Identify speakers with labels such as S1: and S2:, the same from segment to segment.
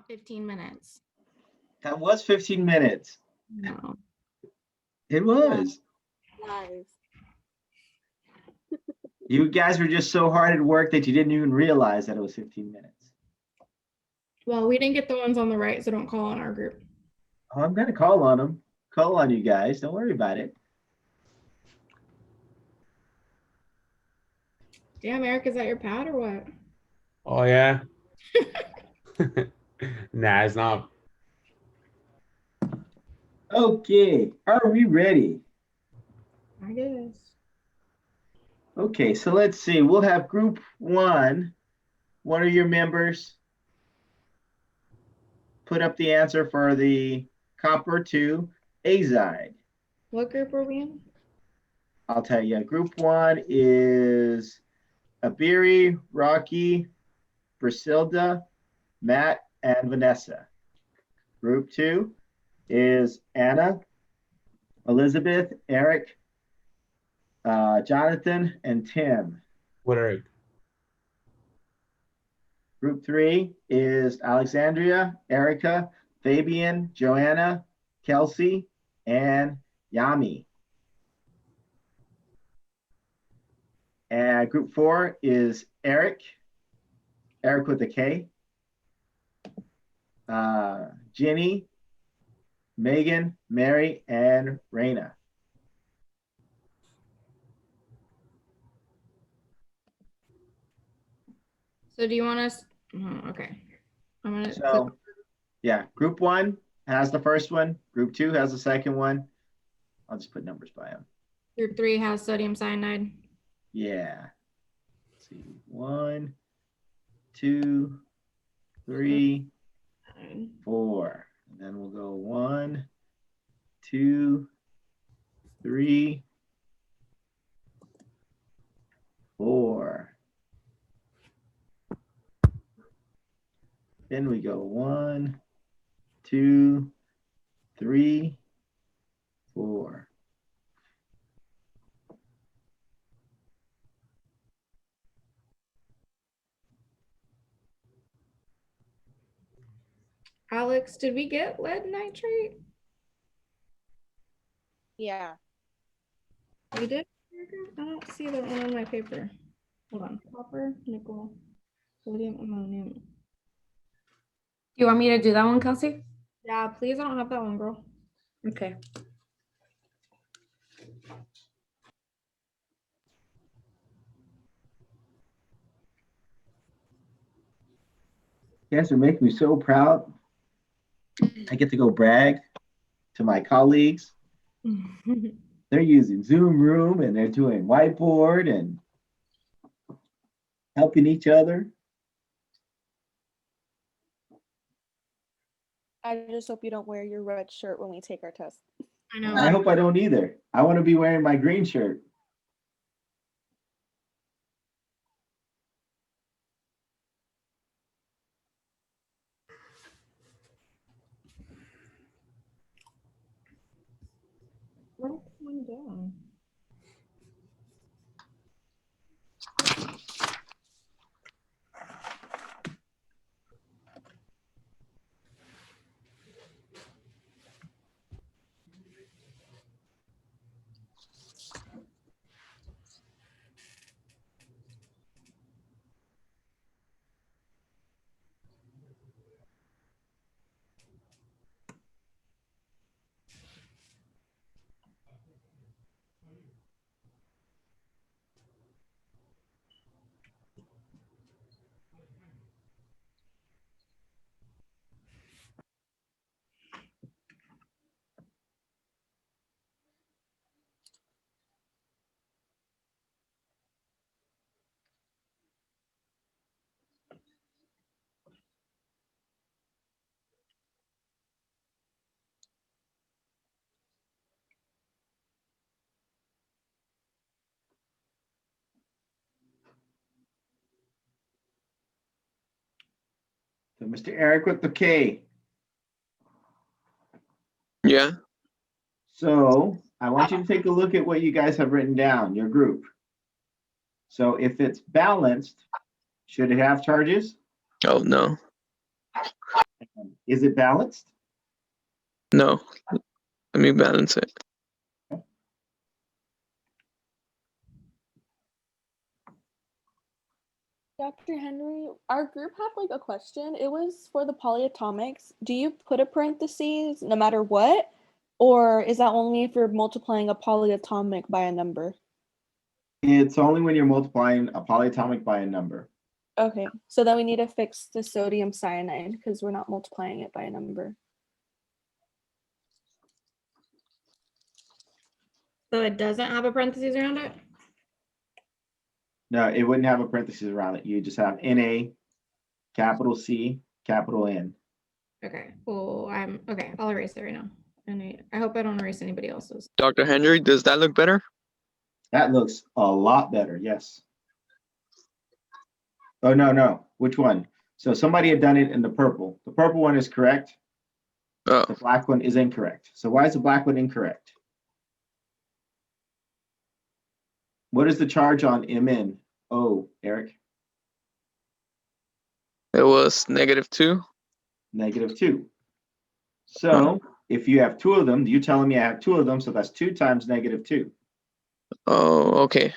S1: not 15 minutes.
S2: That was 15 minutes.
S1: No.
S2: It was.
S3: Lies.
S2: You guys were just so hard at work that you didn't even realize that it was 15 minutes.
S1: Well, we didn't get the ones on the right, so don't call on our group.
S2: Oh, I'm going to call on them. Call on you guys. Don't worry about it.
S1: Damn, Eric, is that your pad or what?
S4: Oh, yeah. Nah, it's not.
S2: Okay. Are we ready?
S1: I guess.
S2: Okay, so let's see. We'll have group one. One of your members put up the answer for the copper 2 azide.
S1: What group are we in?
S2: I'll tell you. Group one is Abiri, Rocky, Brasilda, Matt, and Vanessa. Group two is Anna, Elizabeth, Eric, Jonathan, and Tim.
S4: What are it?
S2: Group three is Alexandria, Erica, Fabian, Joanna, Kelsey, and Yami. And group four is Eric with a K, Ginny, Megan, Mary, and Raina.
S1: So do you want us? Oh, okay. I'm gonna.
S2: So, yeah, group one has the first one. Group two has the second one. I'll just put numbers by them.
S1: Group three has sodium cyanide.
S2: Yeah. Let's see, 1, 2, 3, 4. And then we'll go 1, 2, 3, 4. Then we go 1, 2, 3, 4.
S1: Alex, did we get lead nitrate?
S3: Yeah.
S1: We did? I don't see that one on my paper. Hold on. Copper, nickel, sodium, ammonium.
S5: Do you want me to do that one, Kelsey?
S1: Yeah, please. I don't have that one, girl.
S5: Okay.
S2: You guys are making me so proud. I get to go brag to my colleagues. They're using Zoom Room and they're doing whiteboard and helping each other.
S3: I just hope you don't wear your red shirt when we take our test.
S1: I know.
S2: I hope I don't either. I want to be wearing my green shirt.
S1: Where's one down?
S2: So Mr. Eric with the K.
S6: Yeah.
S2: So I want you to take a look at what you guys have written down, your group. So if it's balanced, should it have charges?
S6: Oh, no.
S2: Is it balanced?
S6: No. Let me balance it.
S3: Dr. Henry, our group had like a question. It was for the polyatomics. Do you put a parentheses no matter what? Or is that only if you're multiplying a polyatomic by a number?
S2: It's only when you're multiplying a polyatomic by a number.
S3: Okay, so then we need to fix the sodium cyanide because we're not multiplying it by a number.
S1: So it doesn't have a parentheses around it?
S2: No, it wouldn't have a parenthesis around it. You just have Na, capital C, capital N.
S1: Okay. Well, okay. I'll erase it right now. And I hope I don't erase anybody else's.
S6: Dr. Henry, does that look better?
S2: That looks a lot better, yes. Oh, no. Which one? So somebody had done it in the purple. The purple one is correct.
S6: Oh,
S2: The black one is incorrect. So why is the black one incorrect? What is the charge on MnO, Eric?
S6: it was -2.
S2: -2. So if you have two of them, you're telling me I have two of them, so that's 2 times -2.
S6: Oh, okay.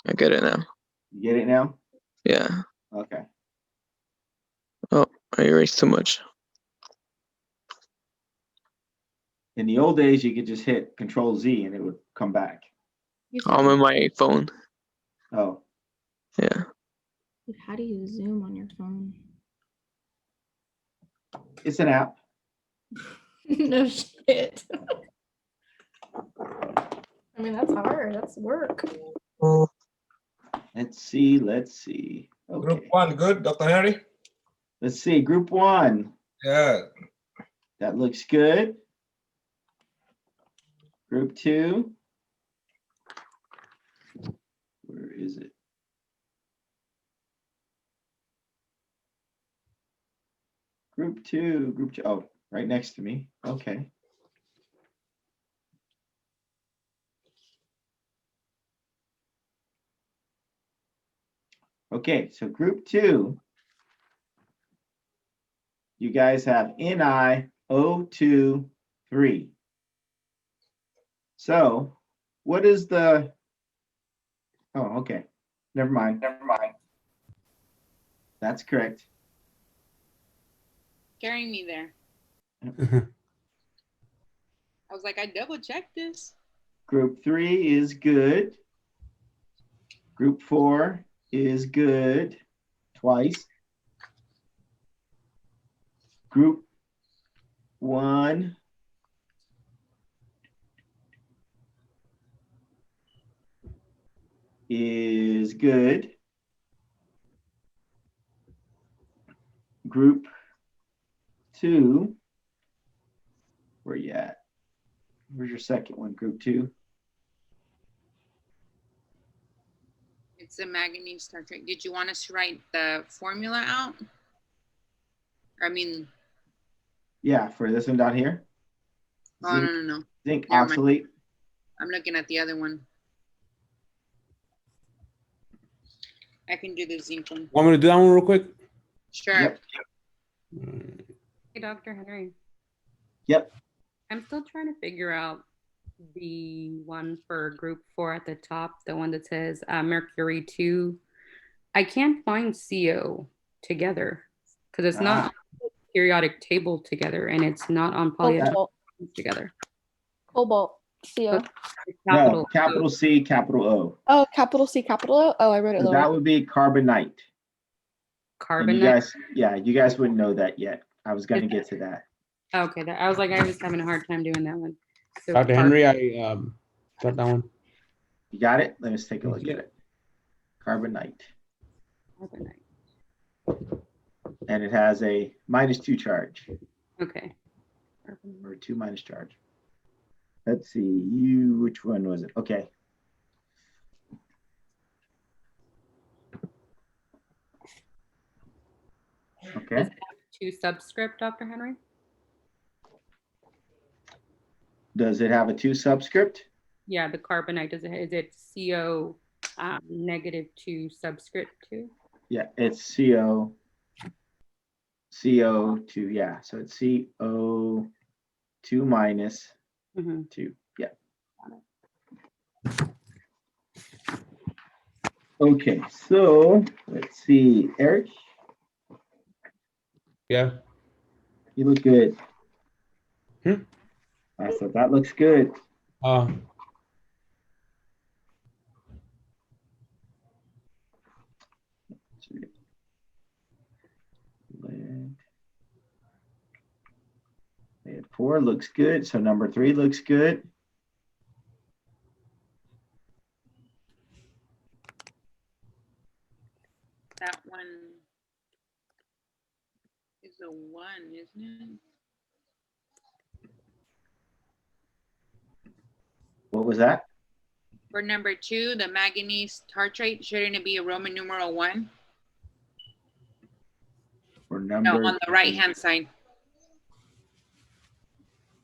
S6: I get it now.
S2: You get it now?
S6: Yeah.
S2: Okay.
S6: Oh, I erased too much.
S2: In the old days, you could just hit Control Z and it would come back.
S6: I'm on my phone.
S2: Oh,
S6: Yeah.
S1: How do you zoom on your phone?
S2: it's an app.
S1: No shit. I mean, that's hard. That's work.
S2: Let's see.
S7: Group
S2: Okay.
S7: 1, good, Dr. Henry?
S2: Let's see. Group 1.
S7: Yeah.
S2: That looks good. Group 2. Where is it? Group 2. Oh, right next to me. Okay. Okay, so group 2, you guys have NiO2,3. So what is the, oh, okay, never mind. That's correct.
S8: Scaring me there. I was like, I double checked this.
S2: Group 3 is good. Group 4 is good twice. Group 1 is good. Group 2, where you at? Where's your second one, group 2?
S8: It's the manganese tartrate. Did you want us to write the formula out? I mean,
S2: Yeah, for this one down here.
S8: oh, no.
S2: Zinc
S8: Never mind.
S2: oxalate.
S8: I'm looking at the other one. I can do the zinc one.
S4: Want me to do that one real quick?
S8: Sure.
S2: Yep.
S5: Hey, Dr. Henry.
S2: Yep.
S5: I'm still trying to figure out the one for group 4 at the top, the one that says mercury 2. I can't find CO together because it's not on the periodic table together and it's not on polyatomic
S3: Cobalt.
S5: together.
S3: Cobalt. CO.
S2: No, capital C, capital O.
S3: Oh, capital C, capital O. Oh, I wrote it
S2: So
S3: lower.
S2: that would be carbonite. And
S5: Carbonite.
S2: you guys, yeah, you guys wouldn't know that yet. I was gonna get to that.
S5: Okay, I was like, I was having a hard time doing that one. So
S4: Dr. Henry, I got that one.
S2: You got it? Let me just take a look at it. Carbonite.
S5: Carbonite.
S2: And it has a -2 charge,
S5: Okay.
S2: or 2 minus charge. Let's see, which one was it? Okay. Okay.
S5: Does it have 2 subscript, Dr. Henry?
S2: Does it have a 2 subscript?
S5: Yeah, the carbonite, is it CO -2 subscript 2?
S2: Yeah, it's CO CO2, yeah. So it's CO2 minus
S5: Mhm.
S2: 2. Yeah. Okay, so let's see. Eric,
S4: Yeah.
S2: you look good.
S4: Hmm?
S2: I said that looks good.
S4: Uh,
S2: Lead 4 looks good. So number 3 looks good.
S8: That one is a 1, isn't it?
S2: What was that?
S8: For number 2, the manganese tartrate, shouldn't it be a Roman numeral 1?
S2: For
S8: No,
S2: number
S8: on the right-hand side.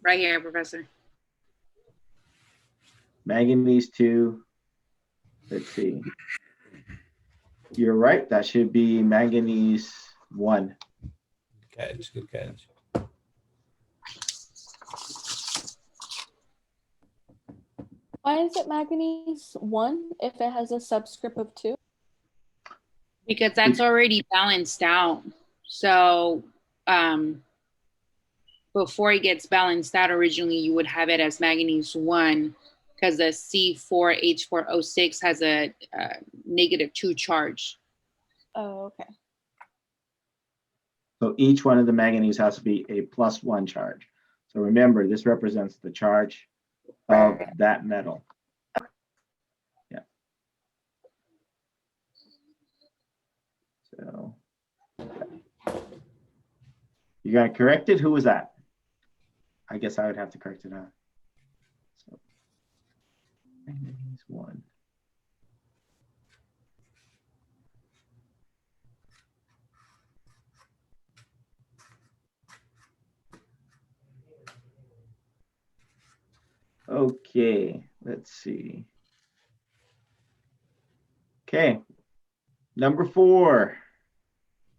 S8: Right here, Professor.
S2: manganese 2. Let's see. You're right. That should be manganese 1.
S4: catch, good catch.
S3: Why is it manganese 1 if it has a subscript of 2?
S8: Because that's already balanced out. So before it gets balanced out, originally you would have it as manganese 1 because the C4H4O6 has a negative 2 charge.
S3: Oh, okay.
S2: So each one of the manganese has to be a +1 charge. So remember, this represents the charge of that metal. Yeah. So you got to correct it. Who was that? I guess I would have to correct it, huh? So manganese 1. Okay, let's see. Okay, number 4.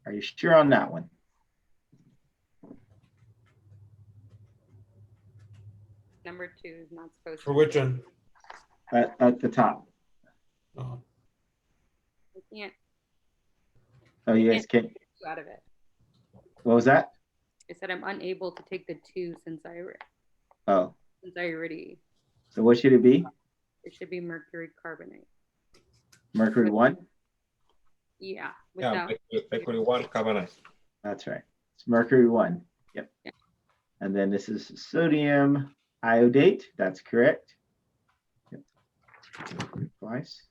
S2: Are you sure on that one?
S5: Number 2 is not supposed
S4: For
S5: to.
S4: which one?
S2: At the top.
S4: Oh,
S5: I can't
S2: Oh, you guys can't.
S5: take 2 out of it.
S2: What was that?
S5: I said I'm unable to take the 2 since I
S2: Oh,
S5: already.
S2: so what should it be?
S5: It should be mercury carbonate.
S2: Mercury 1?
S5: Yeah.
S7: Yeah,
S5: Without.
S7: mercury 1 carbonate.
S2: That's right. It's mercury 1. Yep.
S5: Yeah.
S2: And then this is sodium iodate. That's correct. Yep. Twice.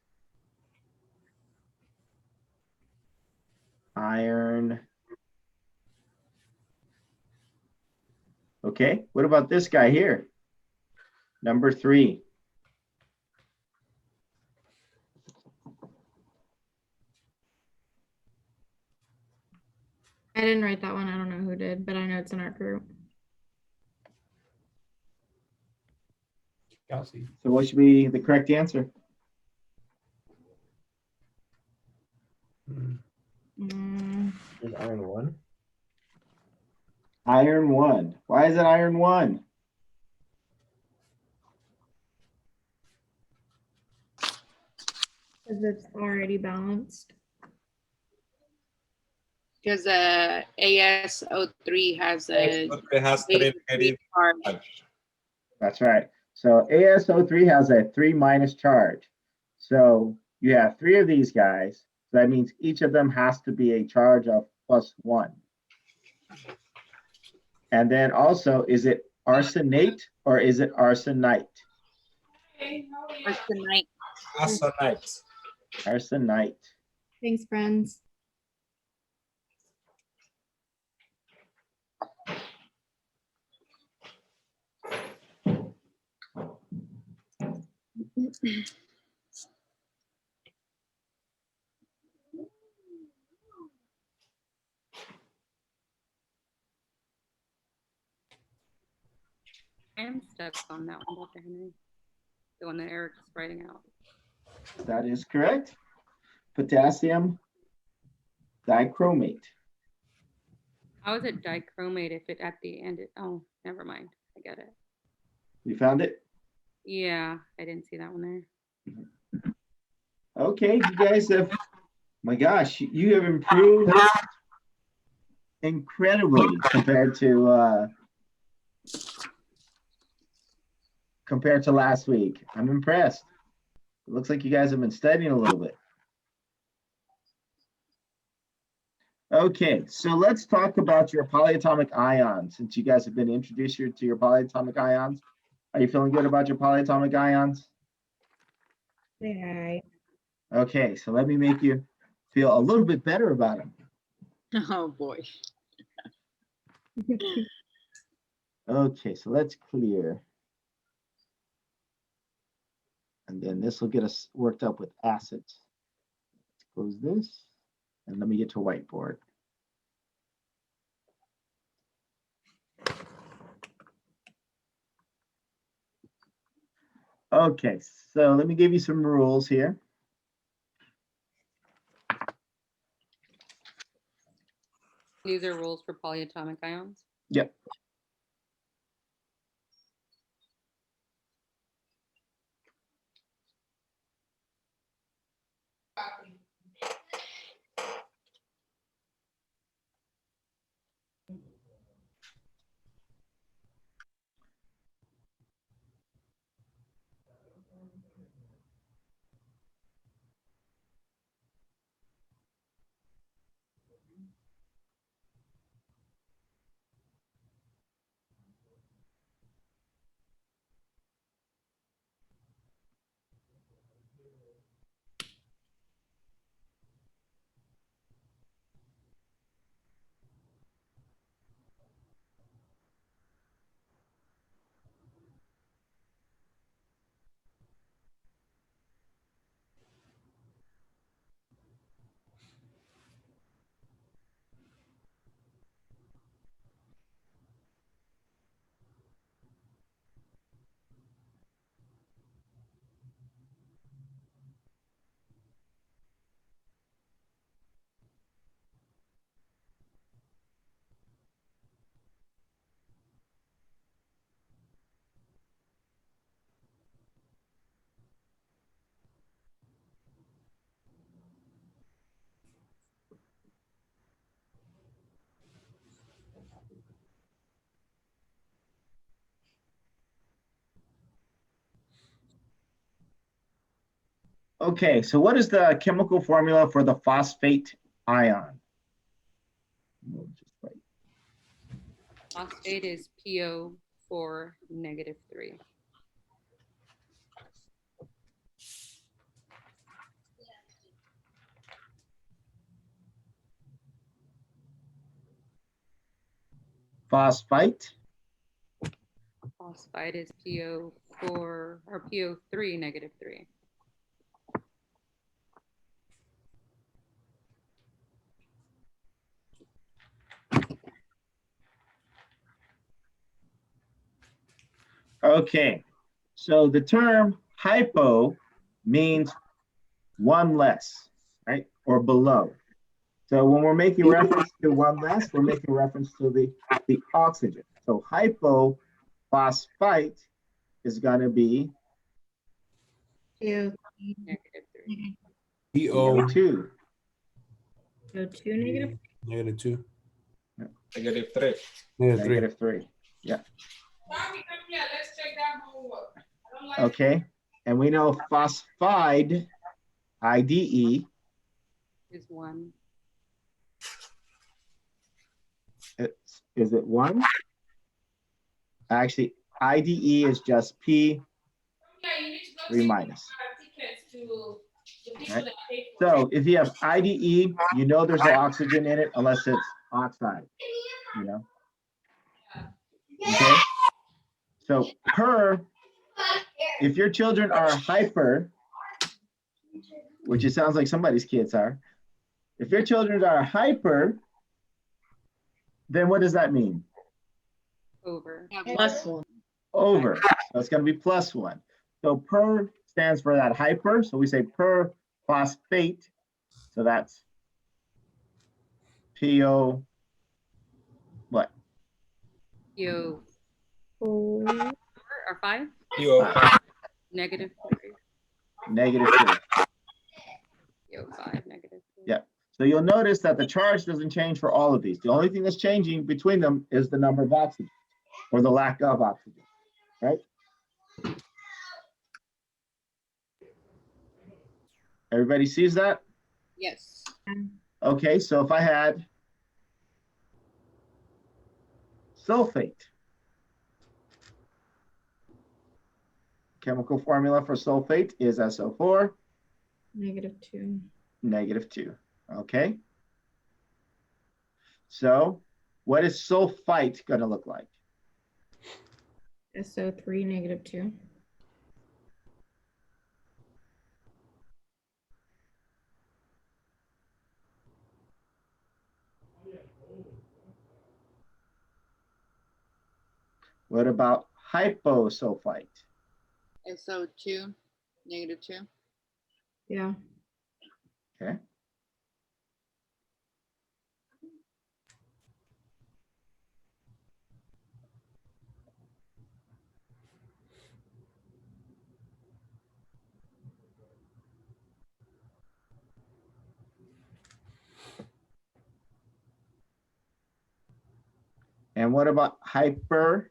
S2: Iron. Okay. What about this guy here? Number 3.
S1: I didn't write that one. I don't know who did, but I know it's in our group.
S4: Kelsey.
S2: So what should be the correct answer?
S7: Is iron 1?
S2: Iron 1. Why is it iron 1?
S1: Because it's already balanced.
S8: Because ASO3 has a
S7: It has 3 negative
S8: charge.
S7: charge.
S2: That's right. So ASO3 has a 3 minus charge. So you have 3 of these guys. So that means each of them has to be a charge of +1. And then also, is it arsenate or is it arsenite?
S8: Arsenite.
S7: Arsenite.
S2: Arsenite.
S1: Thanks, friends.
S5: I am stuck on that one, Dr. Henry. The one that Eric's writing out.
S2: That is correct. Potassium dichromate.
S5: How is it dichromate if it at the end? Oh, never mind. I get it.
S2: You found it?
S5: Yeah, I didn't see that one there.
S2: Okay, you guys have, my gosh, you have improved incredibly compared to last week. I'm impressed. It looks like you guys have been studying a little bit. Okay, so let's talk about your polyatomic ions. Since you guys have been introduced to your polyatomic ions, are you feeling good about your polyatomic ions?
S1: Yeah.
S2: Okay, so let me make you feel a little bit better about them.
S8: Oh boy.
S2: Okay, so let's clear. And then this will get us worked up with acids. Let's close this, and let me get to a whiteboard. Okay, so let me give you some rules here.
S5: These are rules for polyatomic ions.
S2: Yep. Okay, so what is the chemical formula for the phosphate ion? We'll just write.
S5: Phosphate is PO4 -3.
S2: Phosphite.
S5: Phosphite is PO4 or PO3 -3.
S2: Okay, so the term hypo means one less, right? Or below. So when we're making reference to one less, we're making reference to the oxygen. So hypophosphite is going to be
S1: CO2
S5: -3.
S2: CO2.
S1: negative.
S4: -2.
S7: -3.
S2: Negative 3. Yeah. Okay. And we know phosphide, IDE,
S5: Is 1.
S2: is it 1? Actually, IDE is just P3 minus. Right? So if you have IDE, you know there's no oxygen in it unless it's oxide, you know? Okay? So if your children are hyper, which it sounds like somebody's kids are, if your children are hyper, then what does that mean?
S5: Over.
S8: +1.
S2: Over. So it's going to be +1. So per stands for that hyper. So we say per phosphate. So that's PO
S5: CO4
S1: Oh,
S5: or 5?
S7: CO5.
S5: Negative
S2: Negative 2.
S5: CO5, negative 2.
S2: Yeah. So you'll notice that the charge doesn't change for all of these. The only thing that's changing between them is the number of oxygen or the lack of oxygen, right? Everybody sees that?
S8: Yes.
S2: Okay, so if I had sulfate, chemical formula for sulfate is SO4,
S1: -2.
S2: negative 2. Okay. So what is sulfite going to look like?
S1: SO3, -2.
S2: What about hyposulfite?
S8: SO2, negative 2.
S1: Yeah.
S2: Okay. And what about hypersulfate?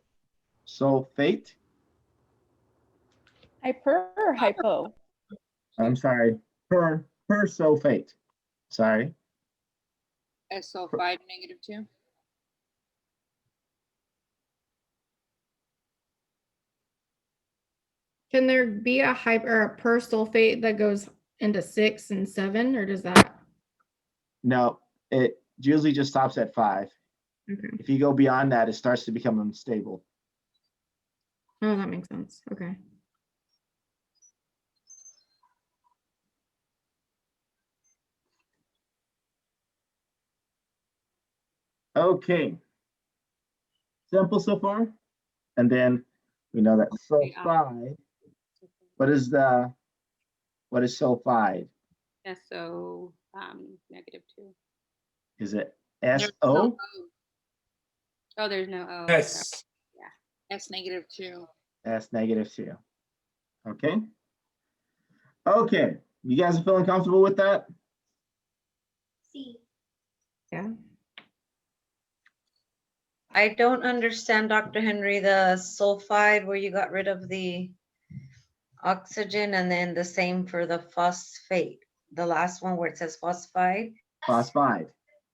S3: Hyper or hypo?
S2: I'm sorry, persulfate. Sorry.
S8: SO5, negative 2.
S1: Can there be a hyper or a persulfate that goes into 6 and 7, or does that?
S2: No, it usually just stops at 5.
S1: Okay.
S2: If you go beyond that, it starts to become unstable.
S1: Oh, that makes sense. Okay.
S2: Okay. Simple so far. And then we know that sulfide. What is sulfide?
S5: SO negative 2.
S2: Is it
S8: There's
S2: SO?
S8: no
S5: Oh, there's no O.
S7: S.
S8: S, negative 2.
S2: S negative 2. Okay. Okay. You guys are feeling comfortable with that?
S1: Yeah.
S9: I don't understand, Dr. Henry, the sulfide where you got rid of the oxygen, and then the same for the phosphate. The last one where it says phosphide.
S2: Phosphide.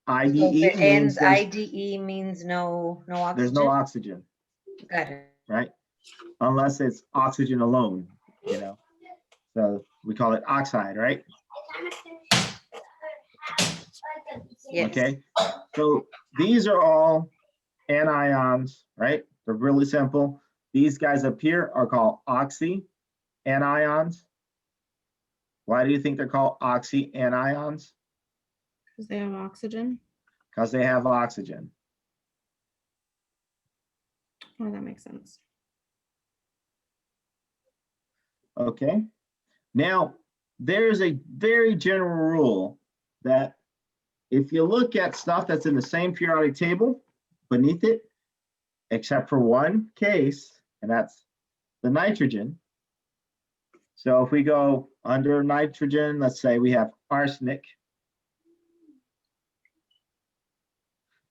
S9: So
S2: IDE
S9: if it
S2: means
S9: ends IDE means no oxygen.
S2: there's no oxygen,
S9: Got it.
S2: right? Unless it's oxygen alone, you know. So we call it oxide, right?
S9: Yes.
S2: Okay. So these are all anions, right? They're really simple. These guys up here are called Oxy Anions. Why do you think they're called Oxy Anions?
S1: Because they have oxygen.
S2: Because they have oxygen.
S1: Oh, that makes sense.
S2: Okay. Now, there's a very general rule that if you look at stuff that's in the same periodic table beneath it, except for one case, and that's the nitrogen. So if we go under nitrogen, let's say we have arsenic.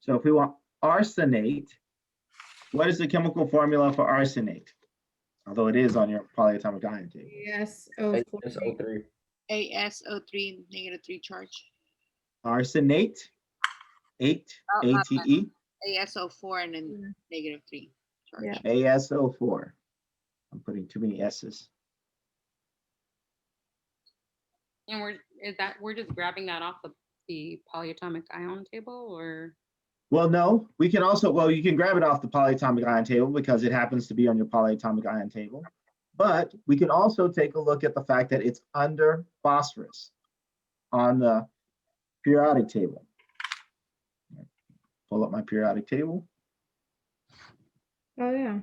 S2: So if we want arsenate, what is the chemical formula for arsenate? Although it is on your polyatomic ion table.
S1: Yes.
S7: SO3.
S8: ASO3, negative 3 charge.
S2: Arsenate, 8,
S8: Oh,
S2: ATE,
S8: ASO4 and then negative 3 charge.
S1: Yeah.
S2: ASO4. I'm putting too many S's.
S5: And we're just grabbing that off the polyatomic ion table, or?
S2: Well, no, we can also, well, you can grab it off the polyatomic ion table because it happens to be on your polyatomic ion table. But we can also take a look at the fact that it's under phosphorus on the periodic table. Pull up my periodic table.
S1: Oh, yeah.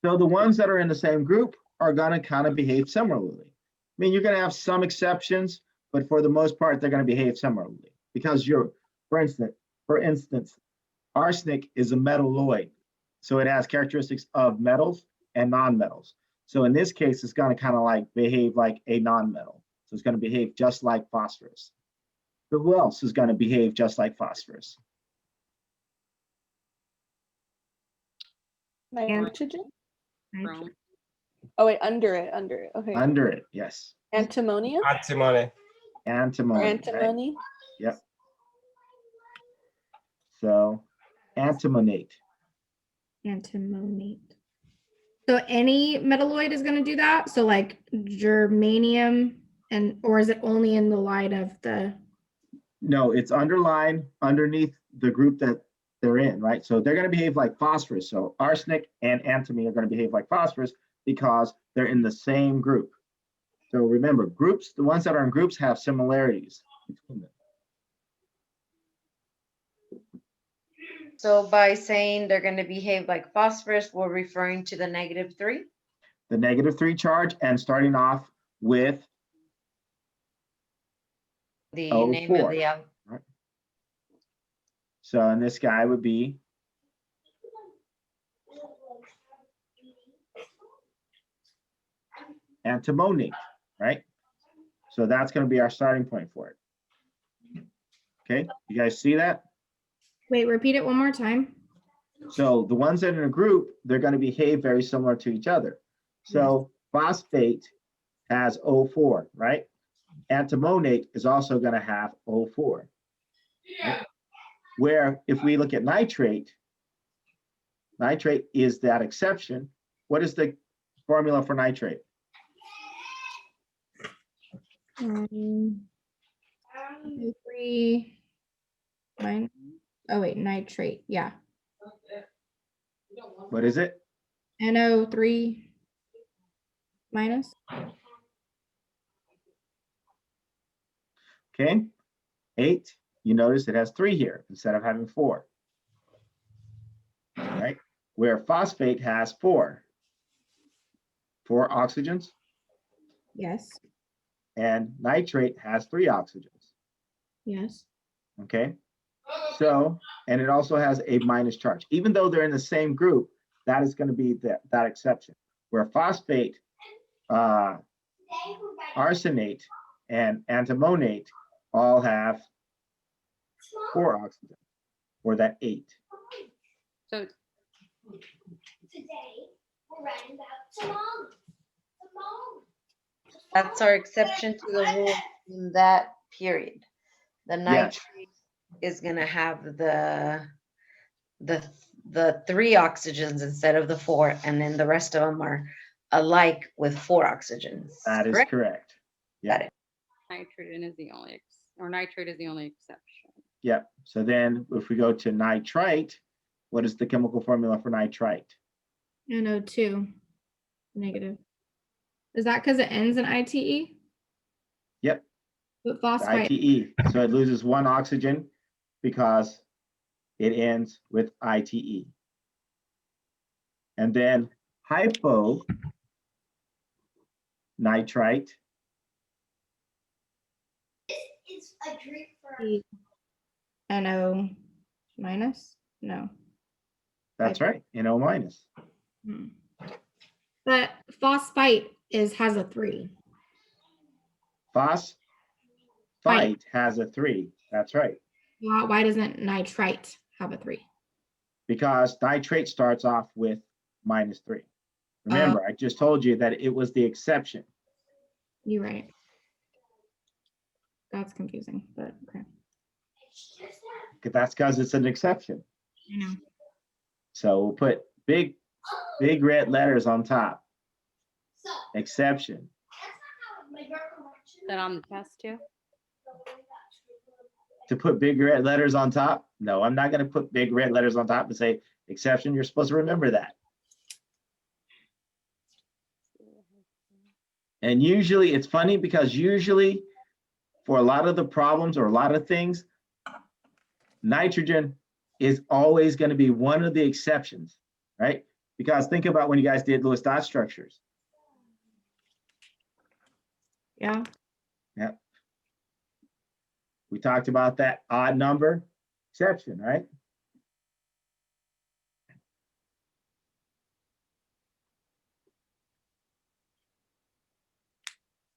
S2: So the ones that are in the same group are going to kind of behave similarly. I mean, you're going to have some exceptions, but for the most part, they're going to behave similarly because for instance, Arsenic is a metalloid. So it has characteristics of metals and nonmetals. So in this case, it's going to kind of like behave like a nonmetal. So it's going to behave just like phosphorus. But who else is going to behave just like phosphorus?
S3: Nitrogen?
S5: Chrome.
S3: Oh wait, under it. Okay.
S2: Under it, yes.
S3: Antimonium?
S7: Antimony.
S3: Or
S2: Antimony. Right?
S3: antimony?
S2: Yep. So antimonate.
S1: Antimonate. So any metalloid is going to do that? So like germanium, and or is it only in the light of the?
S2: No, it's underlined underneath the group that they're in, right? So they're going to behave like phosphorus. So arsenic and antimony are going to behave like phosphorus because they're in the same group. So remember, groups, the ones that are in groups have similarities between them.
S9: So by saying they're going to behave like phosphorus, we're referring to the -3?
S2: The -3 charge and starting off with
S9: The
S2: O4.
S9: name of the
S2: Right. So and this guy would be antimony, right? So that's going to be our starting point for it. Okay, you guys see that?
S1: Wait, repeat it one more time.
S2: So the ones that are in a group, they're going to behave very similar to each other. So phosphate has O4, right? Antimonate is also going to have O4. Right? Where if we look at nitrate, nitrate is that exception. What is the formula for nitrate?
S1: Three. Nine. Oh wait, nitrate. Yeah.
S2: What is it?
S1: NO3 minus.
S2: Okay, 8. You notice it has 3 here instead of having 4. Right? Where phosphate has 4. 4 oxygens.
S1: Yes.
S2: And nitrate has 3 oxygens.
S1: Yes.
S2: Okay. So, and it also has a minus charge. Even though they're in the same group, that is going to be that exception. Where phosphate, arsenate, and antimonate all have 4 oxygens, or that 8.
S5: So
S9: That's our exception to the rule in that period. The
S2: Yes.
S9: nitrate is going to have the 3 oxygens instead of the 4, and then the rest of them are alike with 4 oxygens.
S2: That is correct.
S9: Got it.
S5: nitrogen is the only, or nitrate is the only exception.
S2: Yep. So then if we go to nitrite, what is the chemical formula for nitrite?
S1: NO2 negative. Is that because it ends in ITE?
S2: Yep.
S1: But phosphite.
S2: ITE. So it loses 1 oxygen because it ends with ITE. And then hypo nitrite
S1: NO minus? No.
S2: that's right, NO minus.
S1: Hmm. But phosphite has a 3.
S2: Phosphite has a 3. That's right.
S1: Why doesn't nitrite have a 3?
S2: Because nitrate starts off with -3. Remember, I just told you that it was the exception.
S1: You're right. That's confusing, but okay.
S2: That's because it's an exception.
S1: I know.
S2: So we'll put big red letters on top. Exception.
S5: That on the test too?
S2: To put big red letters on top? No, I'm not going to put big red letters on top and say exception. You're supposed to remember that. And usually it's funny because usually for a lot of the problems or a lot of things, nitrogen is always going to be one of the exceptions, right? Because think about when you guys did Lewis dot structures.
S1: Yeah.
S2: Yep. We talked about that odd number exception, right?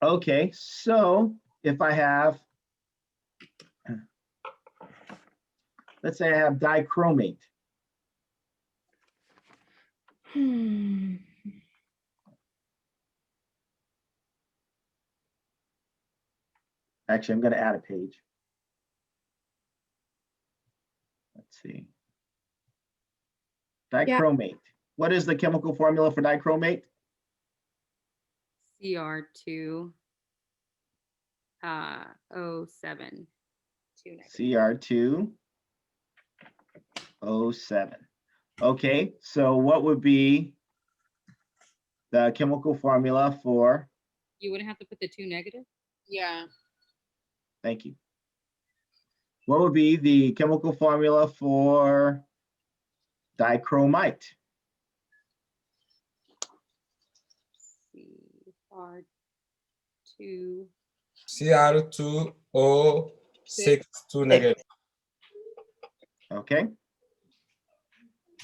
S2: Okay, so if I have, let's say I have dichromate. Actually, I'm going to add a page. Let's see. Dichromate. What is the chemical formula for dichromate?
S5: CR2 O7.
S2: CR2O7. Okay, so what would be the chemical formula for?
S5: You wouldn't have to put the 2 negative?
S8: Yeah.
S2: Thank you. What would be the chemical formula for dichromite?
S5: CR2.
S4: CR2O6 2 negative.
S2: Okay.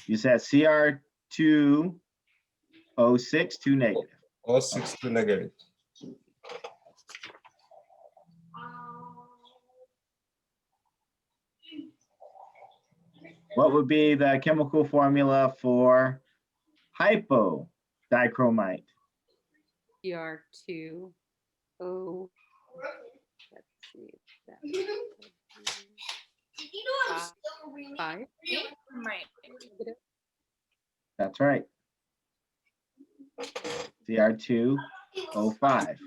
S2: You said CR2O6 2 negative.
S4: O6 2 negative.
S2: What would be the chemical formula for hypo dichromite?
S5: CR2O. Let's see. That five.
S2: That's right. CR2O5.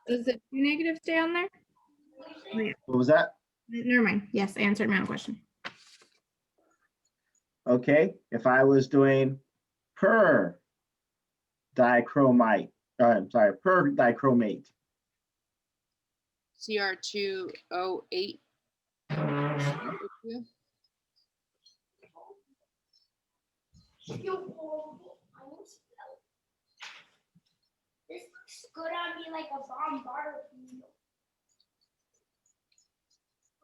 S1: Does the 2 negative stay on there? Oh, yeah.
S2: What was that?
S1: Never mind. Yes, I answered my own question.
S2: Okay, if I was doing per dichromate, I'm sorry, per dichromate.
S8: CR2O8.
S10: This looks good on me like a bombardment. I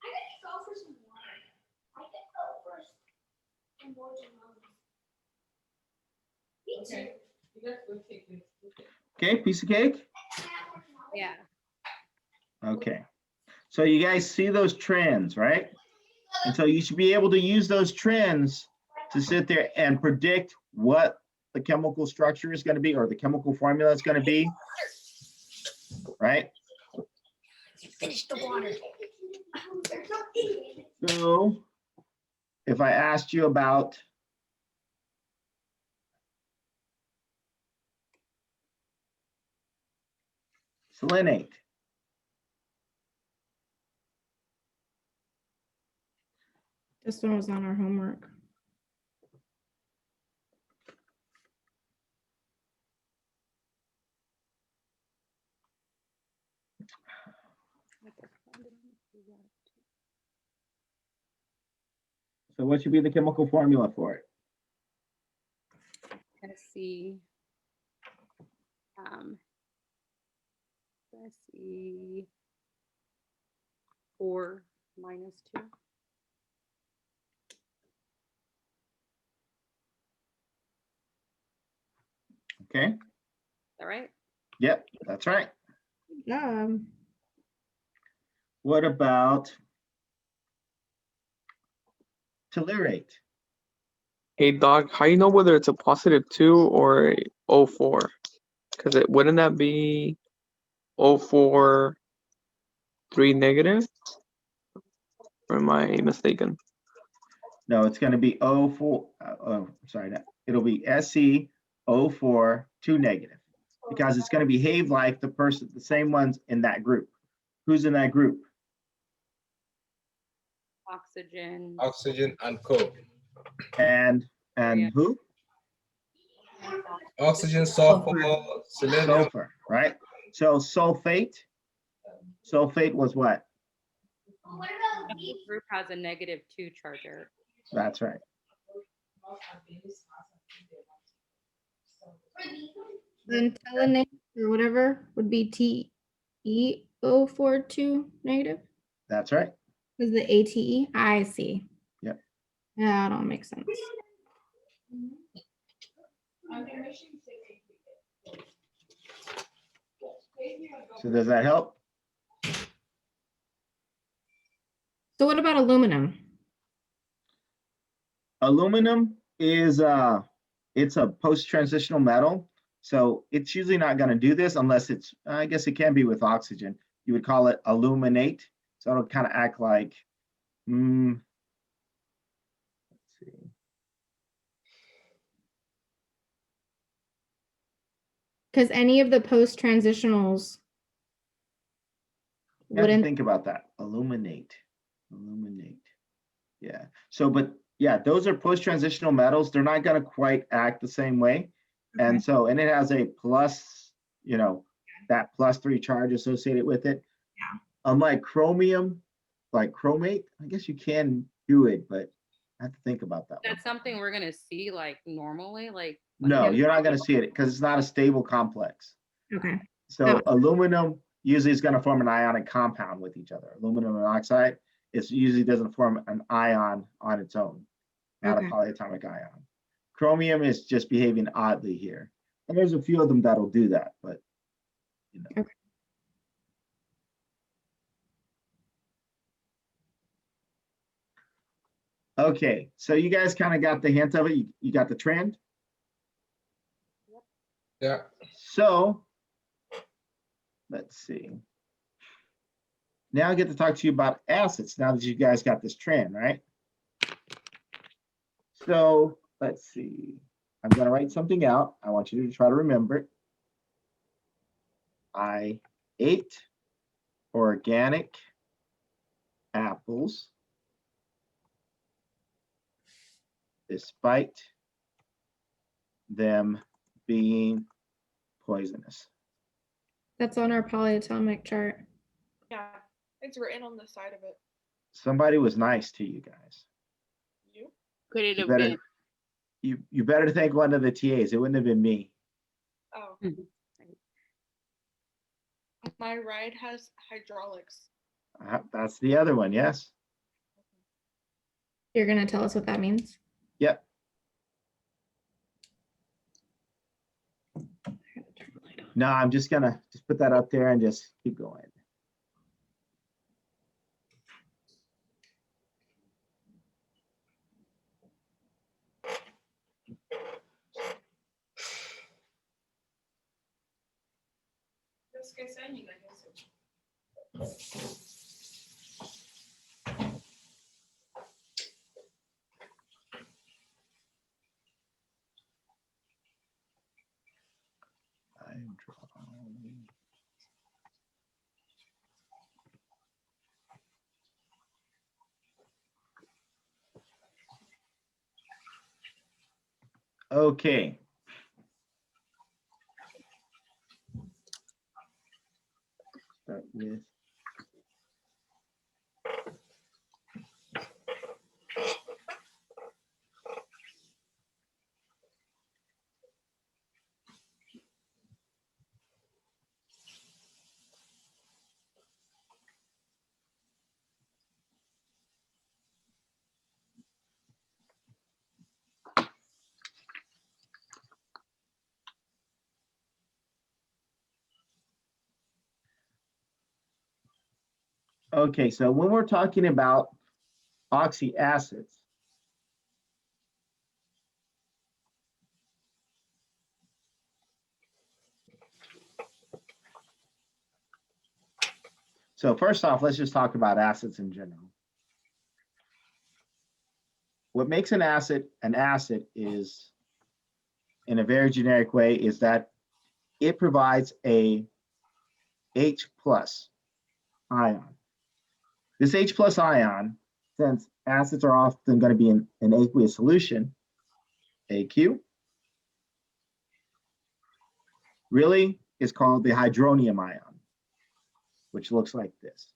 S10: gotta go for some water. I could go first and watch a movie.
S2: Okay, piece of cake?
S5: Yeah.
S2: Okay. So you guys see those trends, right? And so you should be able to use those trends to sit there and predict what the chemical structure is going to be or the chemical formula is going to be, right?
S10: Finish the water.
S2: So if I asked you about selenate,
S1: This one was on our homework.
S2: so what should be the chemical formula for it?
S5: SE. SE 4 minus 2.
S2: Okay.
S5: Is that right?
S2: Yep, that's right.
S1: Yeah.
S2: What about tellurate?
S6: Hey, Doc, how you know whether it's a +2 or a O4? Because it wouldn't that be O4 3 negative? Or am I mistaken?
S2: No, it's going to be O4. Sorry, it'll be SeO4 2 negative because it's going to behave like the same ones in that group. Who's in that group?
S5: Oxygen.
S4: Oxygen and co.
S2: And who?
S4: Oxygen, sulfur, selenium.
S2: Sulfur, right? So sulfate was what?
S5: The group has a -2 charge.
S2: That's right.
S1: Then telenate or whatever would be TeO42 negative.
S2: That's right.
S1: Is the ATE? I see.
S2: Yep.
S1: Yeah, that all makes sense.
S2: So does that help?
S1: So what about aluminum?
S2: Aluminum is it's a post-transitional metal. So it's usually not going to do this unless it's, I guess it can be with oxygen. You would call it aluminate. So it'll kind of act like, let's see.
S1: Because any of the post-transitionals
S2: You have to
S1: wouldn't.
S2: think about that. Illuminate. Yeah. So, but yeah, those are post-transitional metals. They're not going to quite act the same way.
S1: Okay.
S2: And so, and it has a plus, that +3 charge associated with it.
S1: Yeah.
S2: Unlike chromium, like chromate, I guess you can do it, but I have to think about that.
S5: That's something we're gonna see like normally, like.
S2: No, you're not going to see it because it's not a stable complex.
S1: Okay.
S2: So aluminum usually is going to form an ionic compound with each other. Aluminum and oxide, it usually doesn't form an ion on its own, not
S1: Okay.
S2: a polyatomic ion. Chromium is just behaving oddly here. And there's a few of them that'll do that, but
S1: Okay.
S2: Okay, so you guys kind of got the hint of it. You got the trend.
S4: Yeah.
S2: So let's see. Now I get to talk to you about acids now that you guys got this trend, right? So let's see. I'm going to write something out. I want you to try to remember it. I ate organic apples despite them being poisonous.
S1: That's on our polyatomic chart.
S3: Yeah, it's written on the side of it.
S2: Somebody was nice to you guys.
S3: You?
S8: Could it
S2: You
S8: have
S2: better,
S8: been?
S2: you better thank one of the TAs. It wouldn't have been me.
S3: Oh. My ride has hydraulics.
S2: That's the other one, yes?
S1: You're going to tell us what that means?
S2: Yep. No, I'm just gonna put that up there and just keep going. I'm drawing. Okay. Start with okay, so when we're talking about oxyacids, so first off, let's just talk about acids in general. What makes an acid is, in a very generic way, is that it provides a H+ ion. This H+ ion, since acids are often going to be in an aqueous solution, AQ, really is called the hydronium ion, which looks like this.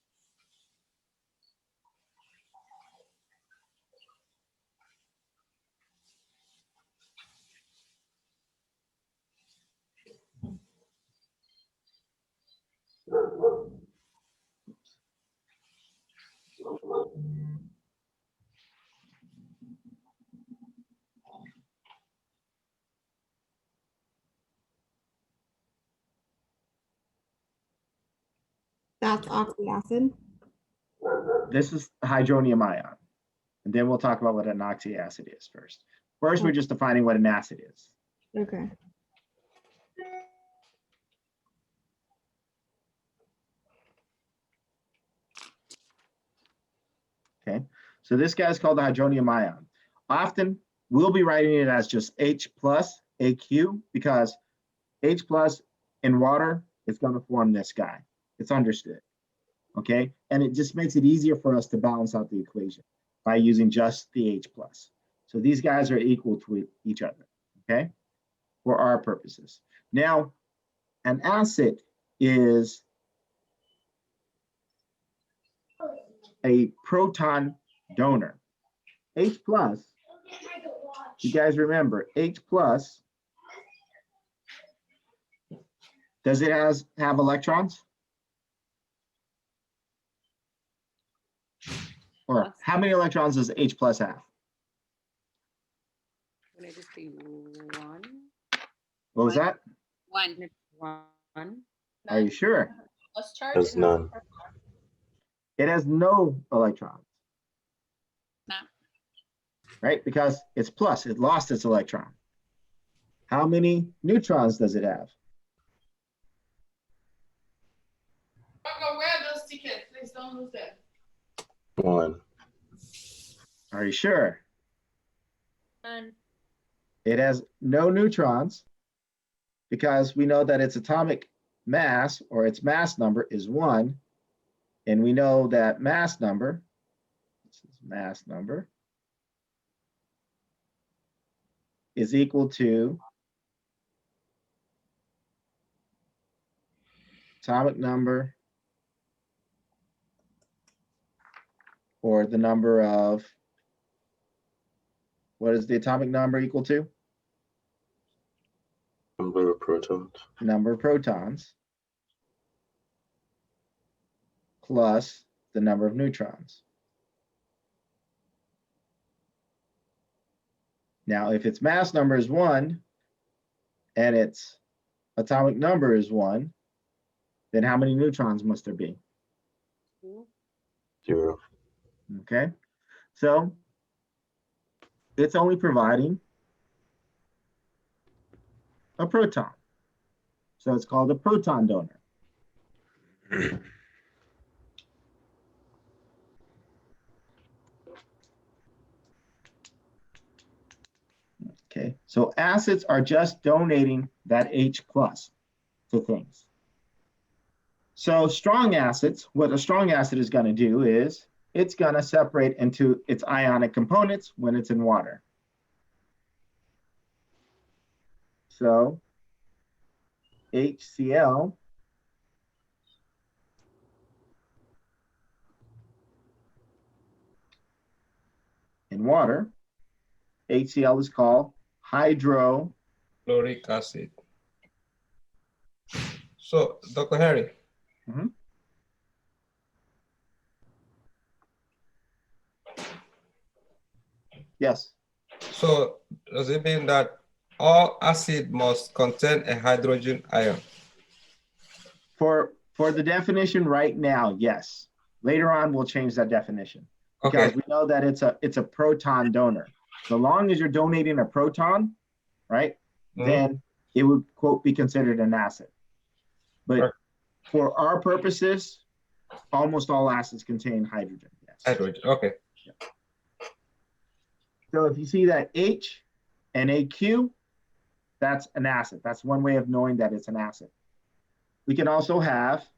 S1: That's oxyacid.
S2: This is hydronium ion. And then we'll talk about what an oxyacid is first. First, we're just defining what an acid is.
S1: Okay.
S2: Okay, so this guy's called the hydronium ion. Often we'll be writing it as just H plus AQ because H plus in water is going to form this guy. It's understood. Okay, and it just makes it easier for us to balance out the equation by using just the H plus. So these guys are equal to each other, okay, for our purposes. Now, an acid is a proton donor. H plus, you guys remember, H plus, does it have electrons? Or how many electrons does H plus have?
S5: Would it just be one?
S2: What was that?
S8: One.
S5: One.
S2: Are you sure?
S3: Plus charge.
S7: There's none.
S2: It has no electrons.
S8: No.
S2: Right? Because it's plus, it lost its electron. How many neutrons does it have?
S3: Where those tickets? Please don't lose them.
S7: One.
S2: Are you sure?
S3: None.
S2: It has no neutrons because we know that its atomic mass or its mass number is 1. And we know that mass number, this is mass number, is equal to atomic number or the number of, what is the atomic number equal to?
S7: Number of protons.
S2: Number of protons plus the number of neutrons. Now, if its mass number is 1 and its atomic number is 1, then how many neutrons must there be?
S7: 0.
S2: Okay, so it's only providing a proton. So it's called a proton donor. Okay, so acids are just donating that H plus to things. So strong acids, what a strong acid is going to do is it's going to separate into its ionic components when it's in water. So HCl in water, HCl is called hydrochloric
S4: Chloric acid. So, Dr. Harry,
S2: Yes.
S4: so does it mean that all acid must contain a hydrogen ion?
S2: For the definition right now, yes. Later on, we'll change that definition because we know that it's a proton donor. So long as you're donating a proton, right, then it would, quote, be considered an acid. But for our purposes, almost all acids contain hydrogen. Yes.
S4: Hydrogen, okay.
S2: Yeah. So if you see that H and AQ, that's an acid. That's one way of knowing that it's an acid. We can also have,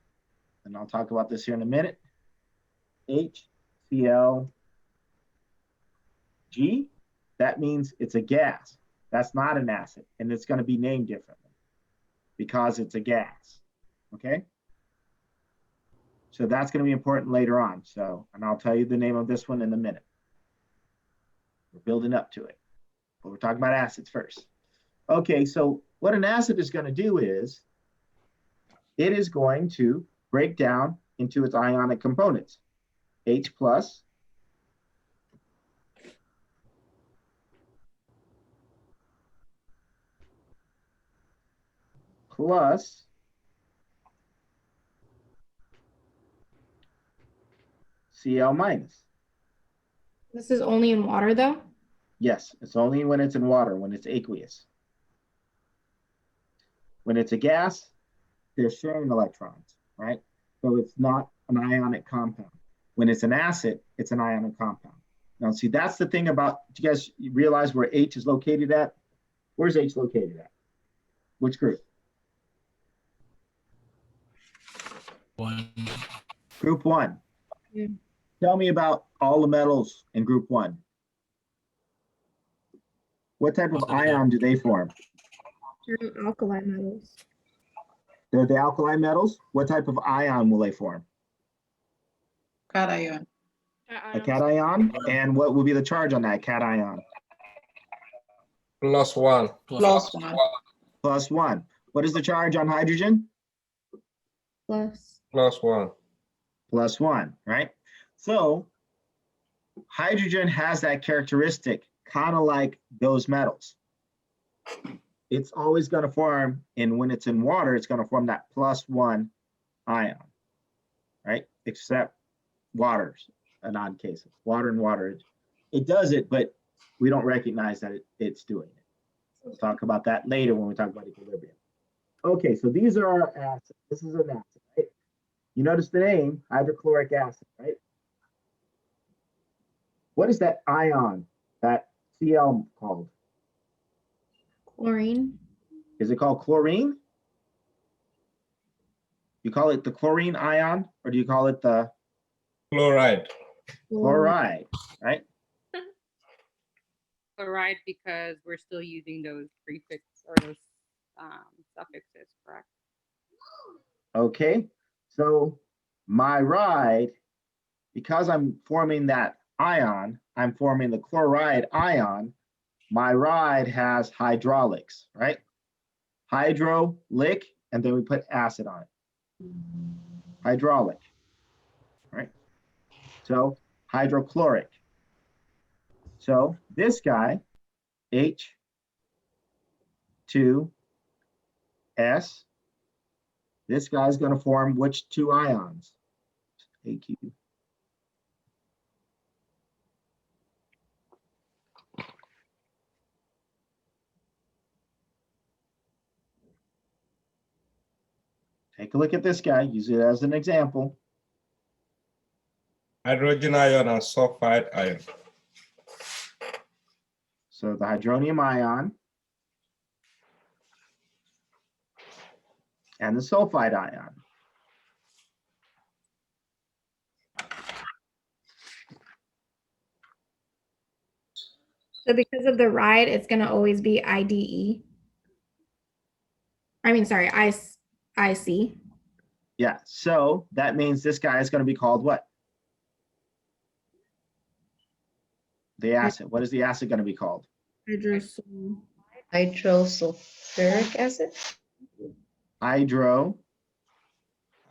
S2: and I'll talk about this here in a minute, HClG. That means it's a gas. That's not an acid, and it's going to be named differently because it's a gas. Okay? So that's going to be important later on. So, and I'll tell you the name of this one in a minute. We're building up to it, but we're talking about acids first. Okay, so what an acid is going to do is it is going to break down into its ionic components. H plus plus Cl minus.
S1: This is only in water though?
S2: Yes, it's only when it's in water, when it's aqueous. When it's a gas, they're sharing electrons, right? So it's not an ionic compound. When it's an acid, it's an ionic compound. Now, see, that's the thing about, do you guys realize where H is located at? Where's H located at? Which group? Group 1.
S1: Yeah.
S2: Tell me about all the metals in group 1. What type of ion do they form?
S1: They're alkali metals.
S2: They're the alkali metals. What type of ion will they form?
S8: Cation.
S2: A cation. And what will be the charge on that cation?
S4: +1.
S8: +1.
S2: +1. What is the charge on hydrogen?
S1: Plus.
S4: +1.
S2: +1, right? So hydrogen has that characteristic, kind of like those metals. It's always going to form, and when it's in water, it's going to form that +1 ion, right? Except water's a non-case. Water and water, it does it, but we don't recognize that it's doing it. We'll talk about that later when we talk about equilibrium. Okay, so these are our acids. This is an acid, right? You notice the name, hydrochloric acid, right? What is that ion, that Cl called?
S1: Chlorine.
S2: Is it called chlorine? You call it the chlorine ion, or do you call it the
S4: Chloride.
S2: chloride, right?
S5: Chloride, because we're still using those prefix or those suffixes, correct?
S2: Okay, so my ride, because I'm forming that ion, I'm forming the chloride ion. My ride has hydraulics, right? Hydrolic, and then we put acid on it. Hydraulic, right? So hydrochloric. So this guy, H2S, this guy's going to form which two ions? AQ. Take a look at this guy, use it as an example.
S4: Hydrogen ion and sulfide ion.
S2: So the hydronium ion and the sulfide ion.
S1: So because of the ride, it's going to always be IDE. I mean, sorry, IC.
S2: Yeah, so that means this guy is going to be called what? The acid. What is the acid going to be called?
S9: Hydrosulfuric acid.
S2: Hydrosulfuric.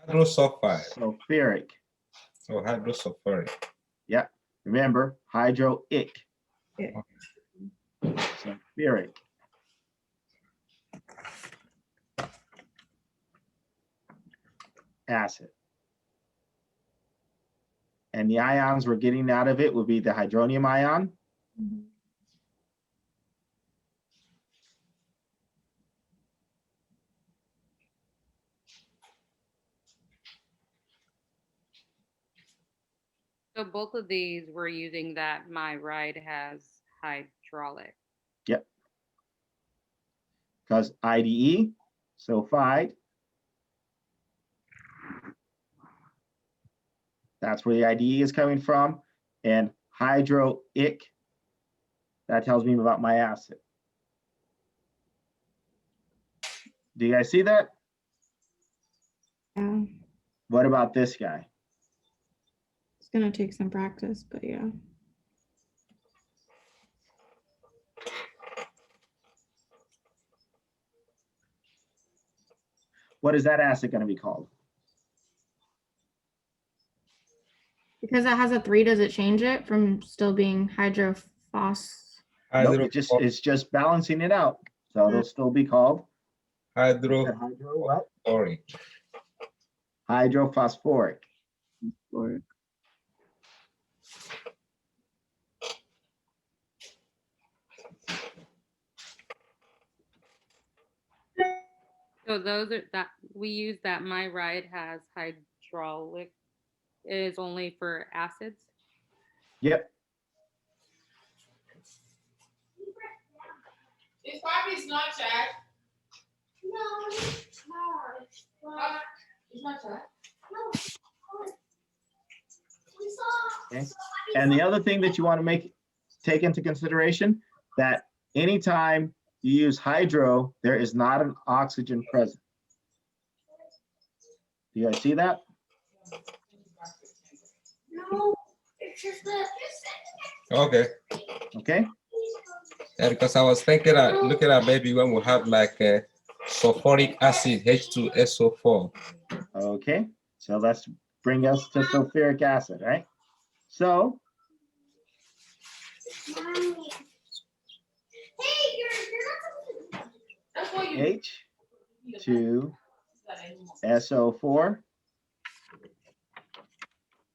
S4: Hydrosulfide. So hydrosulfuric.
S2: Yeah, remember, hydroic.
S1: Yeah.
S2: Sulfuric. Acid. And the ions we're getting out of it would be the hydronium ion.
S1: Mhm.
S5: So both of these we're using that my ride has hydraulic.
S2: Yep. Because IDE, sulfide, that's where the IDE is coming from. And hydroic, that tells me about my acid. Do you guys see that?
S1: Yeah,
S2: What about this guy?
S1: it's going to take some practice, but yeah.
S2: What is that acid going to be called?
S1: Because it has a 3, does it change it from still being hydrophos?
S2: Nope, it's just balancing it out. So it'll still be called
S4: Hydrophosphoric.
S2: hydrophosphoric.
S1: Or
S5: So those are that we use that my ride has hydraulic is only for acids.
S2: Yep.
S10: It's probably not chat. No, it's not. It's not chat. No.
S2: Okay. And the other thing that you want to take into consideration, that anytime you use hydro, there is not an oxygen present. Do you guys see that?
S10: No, it's just that.
S4: Okay.
S2: Okay.
S4: Yeah, because I was thinking that looking at maybe when we have like a sulfuric acid H2SO4.
S2: Okay. So let's bring us to sulfuric acid, right? So H2SO4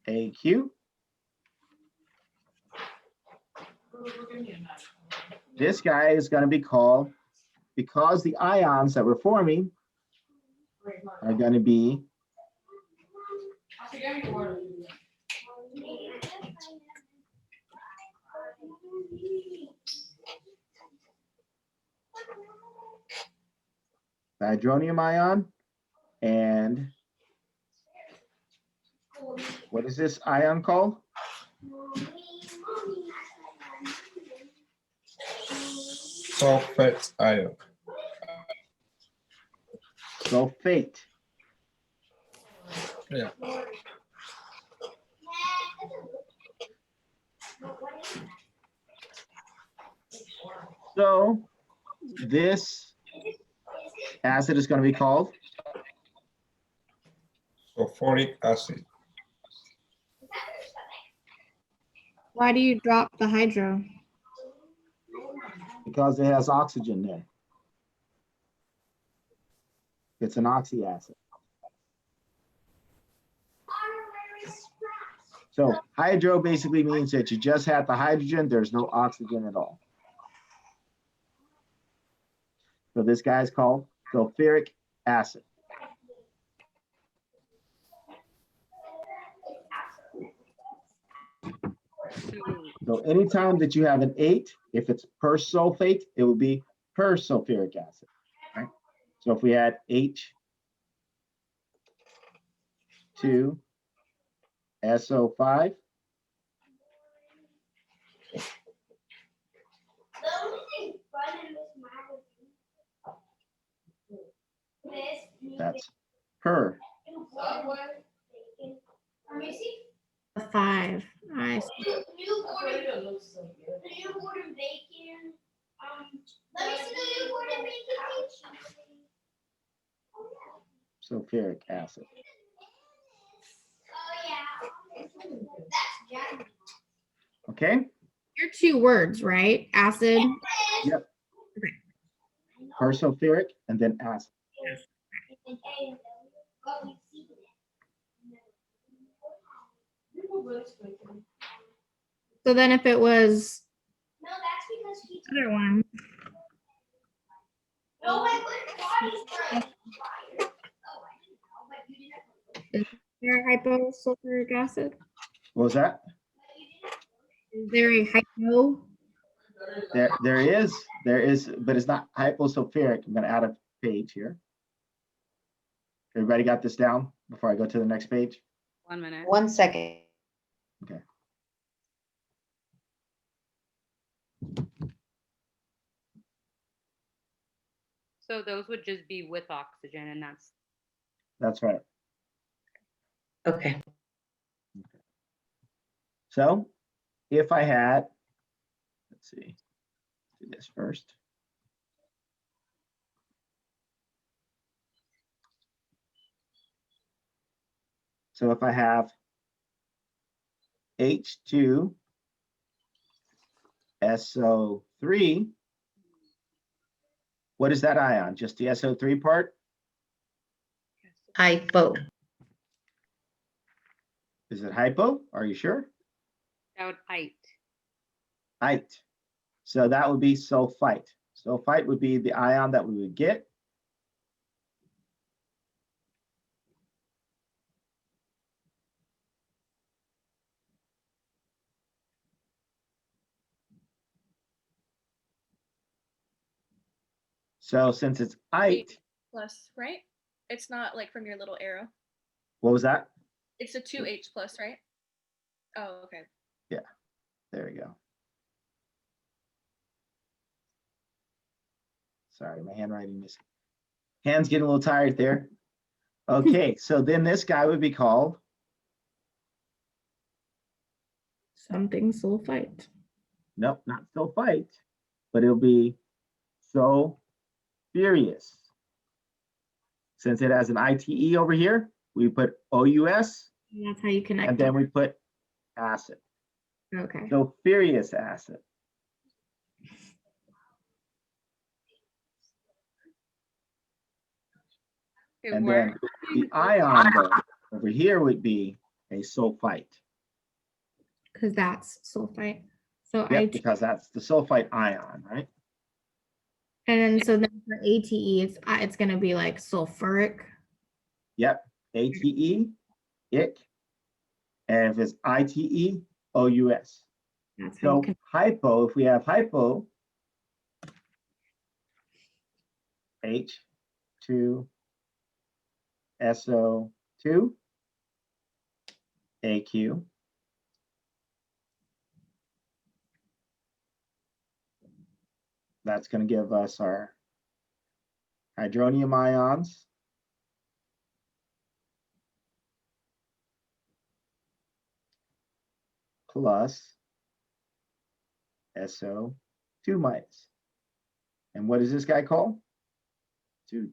S2: AQ. This guy is going to be called, because the ions that we're forming are going to be the hydronium ion and what is this ion called?
S4: Sulfate ion.
S2: Sulfate.
S4: Yeah.
S2: So this acid is going to be called
S4: Sulfuric acid.
S1: Why do you drop the hydro?
S2: because it has oxygen there. It's an oxy acid. So hydro basically means that you just had the hydrogen, there's no oxygen at all. So this guy's called sulfuric acid. So anytime that you have an 8, if it's per sulfate, it will be per sulfuric acid. Right? So if we had H2SO5, that's per.
S1: The 5. I see.
S2: Sulfuric acid. Okay?
S1: You're 2 words, right? Acid.
S2: Yep. Per sulfuric and then acid.
S1: So then if it was other one, is there hyposulfuric acid?
S2: What was that?
S1: Is there a hypo?
S2: There is, but it's not hyposulfuric. I'm going to add a page here. Everybody got this down before I go to the next page?
S5: 1 minute.
S9: 1 second.
S2: Okay.
S5: So those would just be with oxygen, and
S2: That's right.
S9: Okay.
S2: So if I had, let's see, do this first. So if I have H2SO3, what is that ion? Just the SO3 part?
S9: Hypo.
S2: Is it hypo? Are you sure?
S5: that would ite.
S2: Ite. So that would be sulfite. Sulfite would be the ion that we would get. So since it's ite,
S3: Plus, right? It's not like from your little arrow.
S2: what was that?
S3: It's a 2H plus, right? Oh, okay.
S2: Yeah, there we go. Sorry, my handwriting is, hand's getting a little tired there. Okay, so then this guy would be called,
S1: Something sulfite.
S2: nope, not sulfite, but it'll be so furious. Since it has an ITE over here, we put OUS,
S1: And that's how you connect
S2: and then
S1: them.
S2: we put acid.
S1: Okay.
S2: So furious acid.
S5: Okay,
S2: And
S5: where
S2: then the ion though, over here would be a sulfite.
S1: Because that's sulfite. So
S2: Yep, because that's the sulfite ion, right?
S1: and then so then for ATE, it's gonna be like sulfuric.
S2: Yep, ATE, ick. And if it's ITE, OUS.
S1: That's how you
S2: So
S1: can.
S2: hypo, if we have hypo, H2 SO2 AQ. That's going to give us our hydronium ions. Plus SO2 minus. And what is this guy called? 2.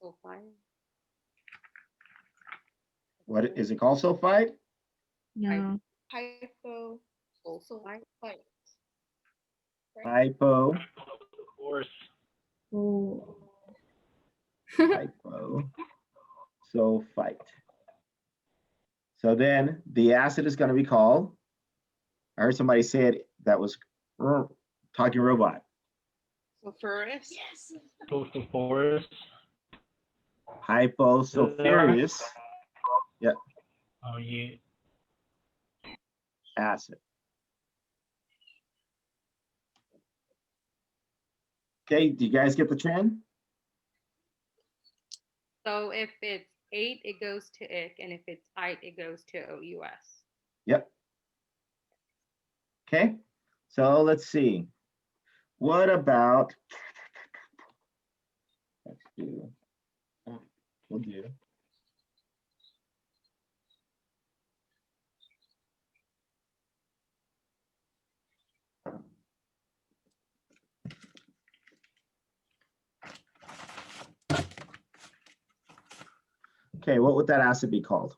S5: sulfide?
S2: What is it called? Sulfide?
S1: No.
S3: Hypo sulfite.
S2: Hypo.
S1: Oh.
S2: Hypo. Sulfite. So then the acid is going to be called, I heard somebody say it that was talking robot.
S8: Sulfurous? Yes.
S11: Sulfurous.
S2: Hyposulfurous. Yep.
S11: Oh, yeah.
S2: Acid. Okay, do you guys get the trend?
S5: So if it's 8, it goes to ick, and if it's ite, it goes to OUS.
S2: Yep. Okay, so let's see. What about, let's do, we'll do. Okay, what would that acid be called?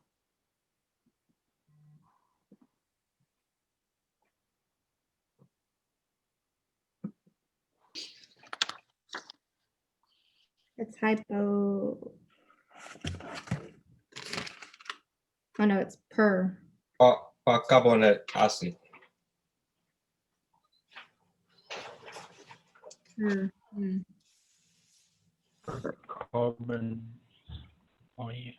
S1: It's hypo. Oh no, it's per.
S4: Percarbonate acid.
S1: Per.
S11: Carbon. Oh, yeah.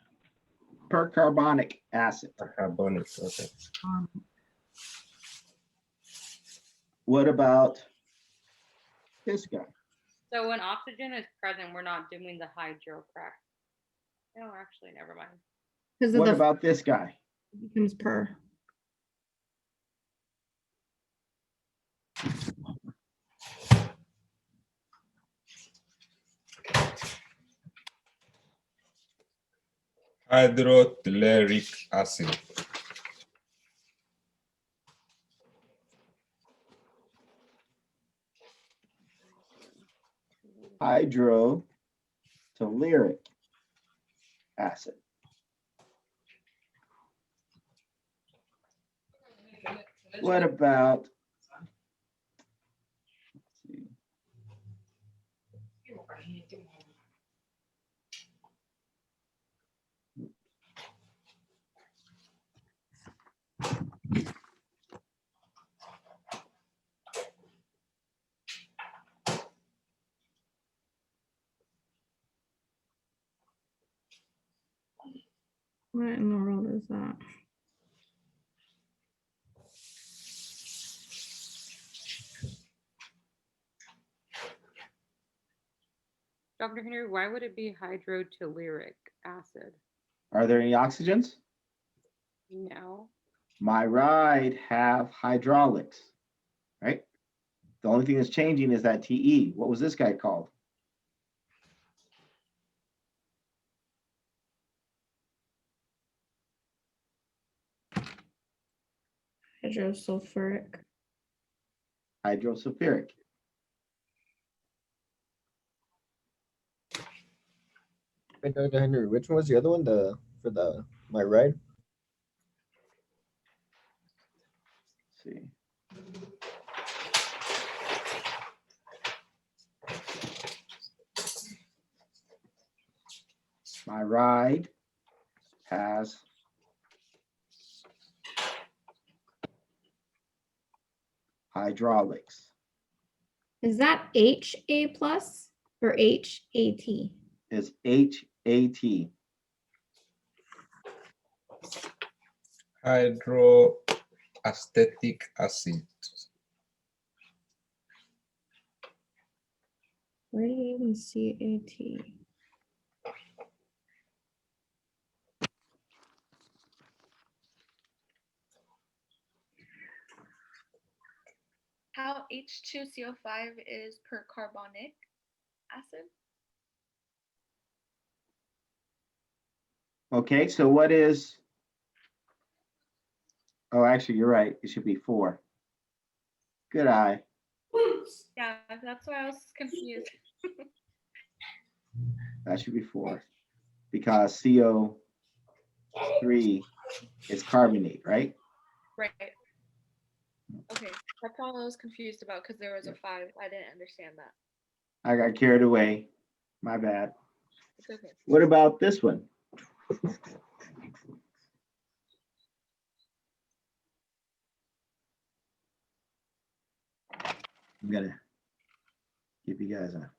S2: Percarbonic acid.
S4: Carbonic, okay.
S2: What about this guy?
S5: So when oxygen is present, we're not doing the hydro crack. No, actually, never mind.
S1: Because of
S2: What
S1: the
S2: about this guy?
S1: it becomes per.
S4: Hydrotelluric acid.
S2: Hydrotelluric acid. What about, let's see.
S1: What in the world is that?
S5: Dr. Henry, why would it be hydrotelluric acid?
S2: Are there any oxygens?
S5: No.
S2: My ride have hydraulics, right? The only thing that's changing is that TE. What was this guy called?
S1: Hydrosulfuric.
S2: Hydrosulfuric.
S12: Wait, Dr. Henry, which one was the other one? My ride?
S2: Let's see. My ride has hydraulics.
S1: Is that HA plus or HAT?
S2: Is HAT.
S4: Hydroacetic acid.
S1: Where do you even see AT?
S3: How H2CO5 is percarbonic acid?
S2: Okay, so what is, oh, actually, you're right. It should be 4. Good eye.
S3: Yeah, that's why I was confused.
S2: That should be 4 because CO3 is carbonate, right?
S3: Right. Okay, that's all I was confused about because there was a 5. I didn't understand that.
S2: I got carried away. My bad.
S3: It's okay.
S2: What about this one? I'm gonna give you guys a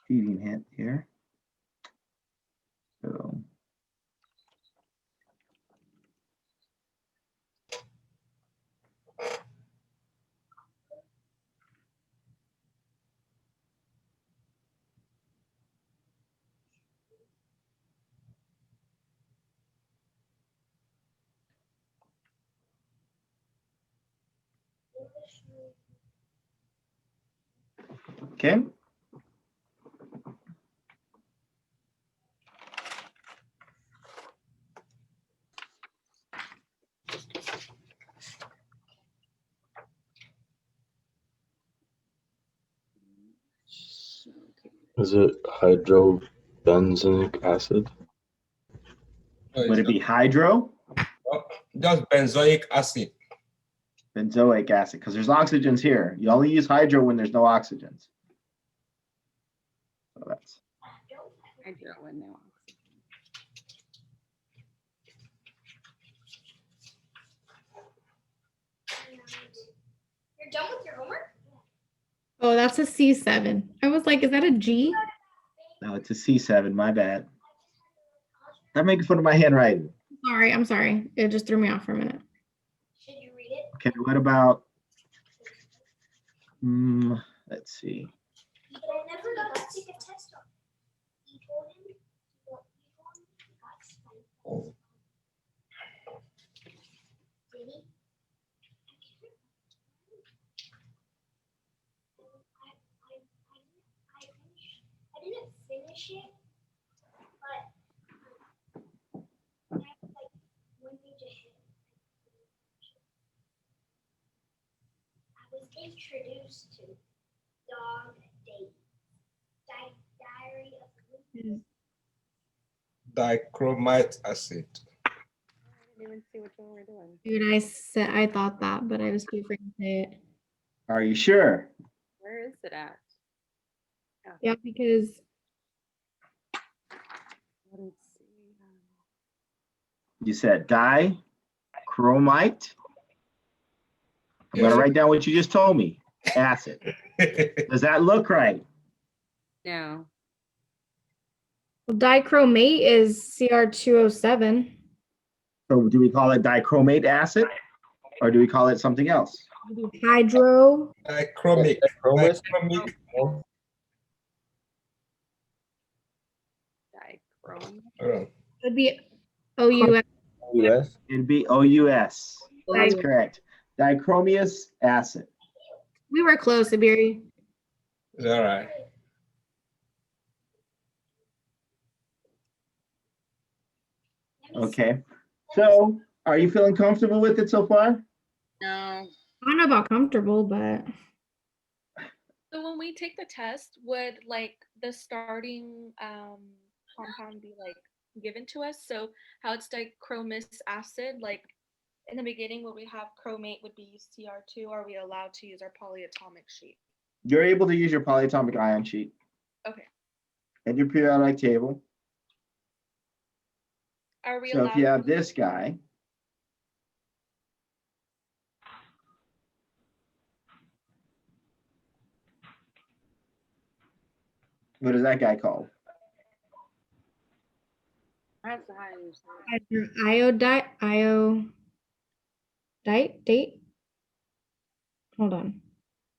S2: feeding hint here. So okay.
S7: Is it hydrobenzenic acid?
S2: Would it be hydro?
S4: Just benzoic acid.
S2: Benzoic acid, because there's oxygens here. You only use hydro when there's no oxygens. So that's
S5: Hydro and no
S10: You're done with your homework?
S1: Oh, that's a C7. I was like, is that a G?
S2: no, it's a C7. My bad. I'm making fun of my handwriting.
S1: Sorry, I'm sorry. It just threw me off for a minute.
S10: Should you read it?
S2: Okay, what about? Let's see.
S10: But I never got to take a test on it. You told him? You told him? Did he? I didn't finish it, but like when we just I was introduced to dog date. Diary of
S4: Dichromite acid.
S5: I didn't even see which one we're doing.
S1: Dude, I thought that, but I was too afraid to say it.
S2: Are you sure?
S5: Where is it at?
S1: Yeah, because
S5: Let's see.
S2: You said dichromite. I'm gonna
S4: Yes.
S2: write down what you just told me. Acid. Does that look right?
S5: No.
S1: well, dichromate is Cr2O7.
S2: So do we call it dichromate acid, or do we call it something else?
S1: Hydro.
S4: Dichromic.
S12: Dichromis?
S4: Dichromic.
S5: Chrome.
S1: It'd be OUS.
S12: US.
S2: It'd be OUS. That's
S1: Right.
S2: correct. Dichromious acid.
S1: We were close, Iberi.
S4: All right.
S2: Okay. So, are you feeling comfortable with it so far?
S8: No.
S1: I don't know about comfortable, but
S3: So when we take the test, would like the starting compound be like given to us? So how it's dichromous acid, like in the beginning when we have chromate would be CR2, are we allowed to use our polyatomic sheet?
S2: You're able to use your polyatomic ion sheet
S3: Okay.
S2: and your periodic table.
S3: Are we
S2: So
S3: allowed
S2: if you have this guy, what is that guy called?
S8: That's the highest.
S1: date. Hold on.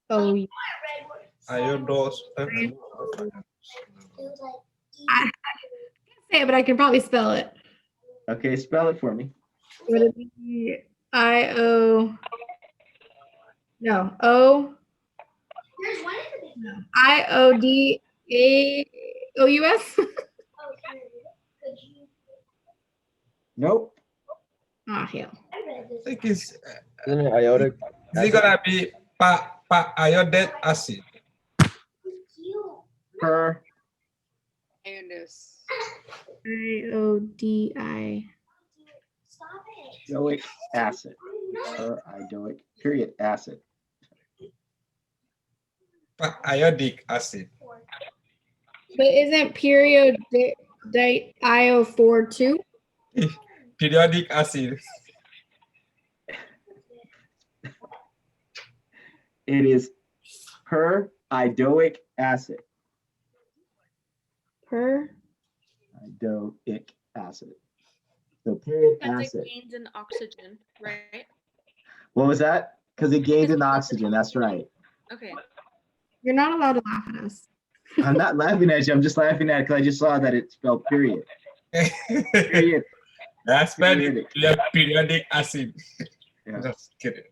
S1: Oh,
S4: Iodose.
S1: I can't say it, but I can probably spell it.
S2: Okay, spell it for me.
S1: Would it be I-O? No, O.
S10: There's one in the big.
S1: No. I-O-D-A-O-U-S?
S10: Could you?
S2: Nope.
S1: Oh, hell.
S10: I read this.
S4: I think it's
S12: Isn't it iodic?
S4: is it gonna be iodate acid?
S2: Per
S8: Iodose.
S1: I-O-D-I.
S10: Stop it.
S2: iodic acid. Per iodic period acid.
S4: Iodic acid.
S1: But isn't period IO4 too?
S4: Periodic acid.
S2: It is per iodic acid.
S1: Per?
S2: Iodic acid. So period
S3: because
S2: acid.
S3: it gains in oxygen, right?
S2: What was that? Because it gains in oxygen. That's right.
S3: Okay.
S1: You're not allowed to laugh at us.
S2: I'm not laughing at you. I'm just laughing at it because I just saw that it spelled period. Period.
S4: That's periodic acid.
S2: Yeah.
S4: Just kidding.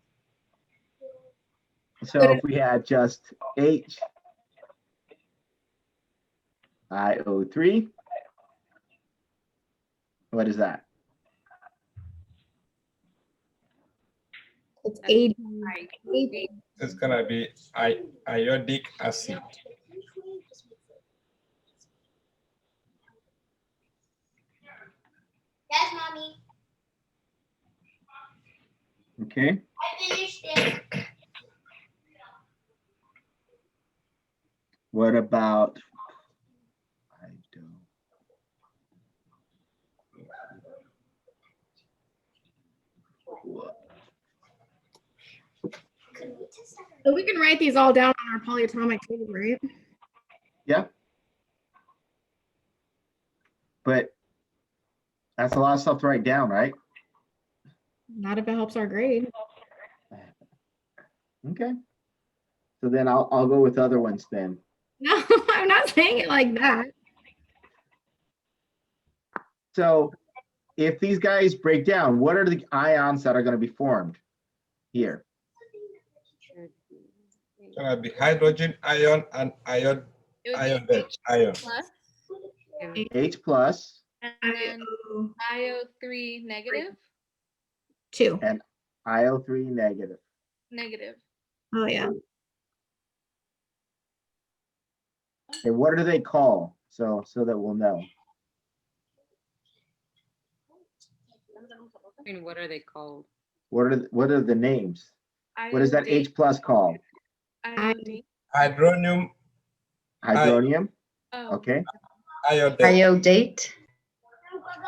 S2: So if we had just HiO3, what is that?
S1: It's AD.
S4: It's gonna be iodic acid.
S10: Yes, mommy.
S2: Okay.
S10: I finished it.
S2: What about
S1: So we can write these all down on our polyatomic table, right?
S2: Yeah. But that's a lot of stuff to write down, right?
S1: Not if it helps our grade.
S2: Okay. So then I'll go with other ones then.
S1: No, I'm not saying it like that.
S2: So if these guys break down, what are the ions that are going to be formed here?
S4: It's gonna be hydrogen ion and ion.
S3: Plus,
S2: H plus
S3: and then IO3 negative,
S1: 2.
S2: and IO3 negative.
S3: negative.
S1: Oh, yeah.
S2: And what do they call? So that we'll know.
S5: I mean, what are they called?
S2: What are the names? What is that H plus called?
S3: Iodate.
S4: Hydronium.
S2: Hydronium.
S3: Oh.
S2: Okay.
S4: Iodate.
S9: Iodate.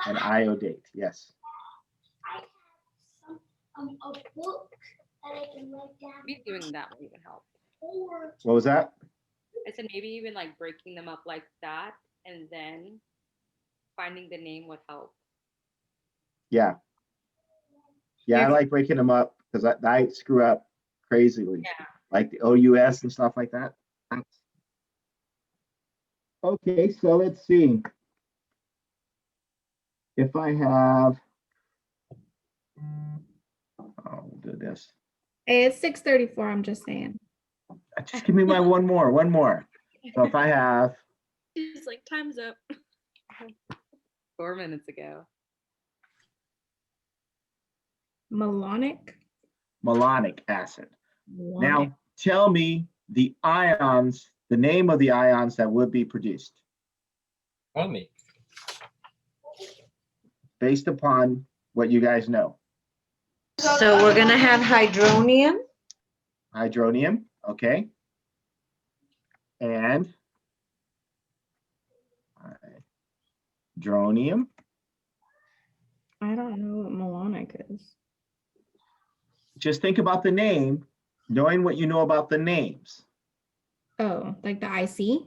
S2: And iodate. Yes.
S10: A book that I can write down.
S5: Maybe doing that would even help.
S10: Or
S2: What was that?
S5: I said maybe even like breaking them up like that and then finding the name would help.
S2: Yeah. Yeah, I like breaking them up because I screw up crazily.
S5: Yeah.
S2: Like the OUS and stuff like that. Okay, so let's see. if I have, we'll do this.
S1: Hey, it's 6:34. I'm just saying.
S2: Just give me my one more. So if I have,
S3: She's like, time's up.
S5: 4 minutes ago.
S1: Malonic.
S2: acid.
S1: Malonic.
S2: Now tell me the ions, the name of the ions that would be produced.
S4: Tell me.
S2: Based upon what you guys know.
S9: So we're gonna have hydronium.
S2: Hydronium, okay. And hydronium.
S1: I don't know what malonic is.
S2: Just think about the name, knowing what you know about the names.
S1: Oh, like the IC?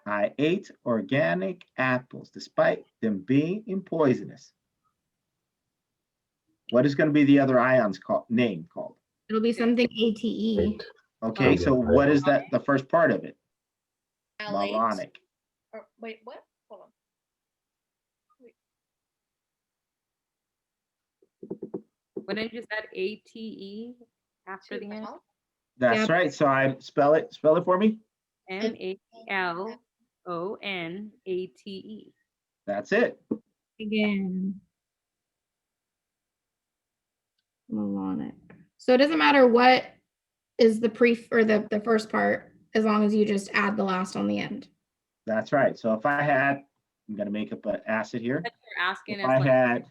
S2: I ate organic apples, despite them being poisonous. What is going to be the other ion's name called?
S1: It'll be something ATE.
S2: Okay, so what is that? The first part of it? Malonic.
S3: Or, wait, what? Hold on.
S5: When did you said ATE after the end?
S2: That's right. So I spell it for me.
S5: MALONATE.
S2: That's it.
S1: Again. Malonic. So it doesn't matter what is the the first part, as long as you just add the last on the end.
S2: That's right. So if I had, I'm going to make up an acid here.
S5: You're asking
S2: If
S5: us
S2: I
S5: like
S2: had,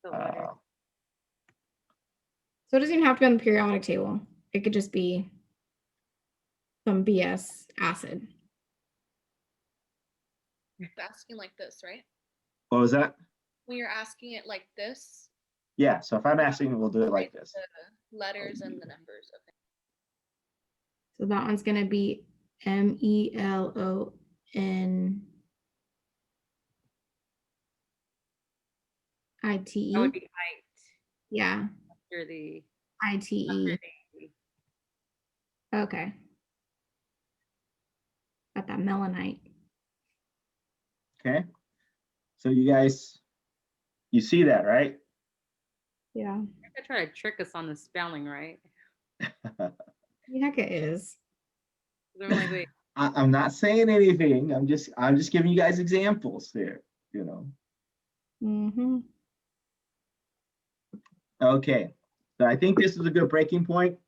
S5: the letter.
S1: So it doesn't even have to be on the periodic table. It could just be some BS acid.
S3: You're asking like this, right?
S2: what was that?
S3: When you're asking it like this,
S2: Yeah. So if I'm asking, we'll do it like this.
S3: the letters and the numbers. Okay.
S1: So that one's going to be MELON. ITE.
S5: That would be height
S1: Yeah,
S5: after the
S1: ITE. Okay. Got that melanite.
S2: Okay. So you guys, you see that, right?
S1: Yeah.
S5: I try to trick us on the spelling, right?
S1: Heck it is.
S5: They're like, wait,
S2: I'm not saying anything. I'm just giving you guys examples there, you know.
S1: Mm-hmm.
S2: Okay. So I think this is a good breaking point.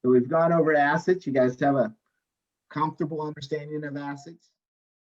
S2: So we've gone over acids. You guys have a comfortable understanding of acids.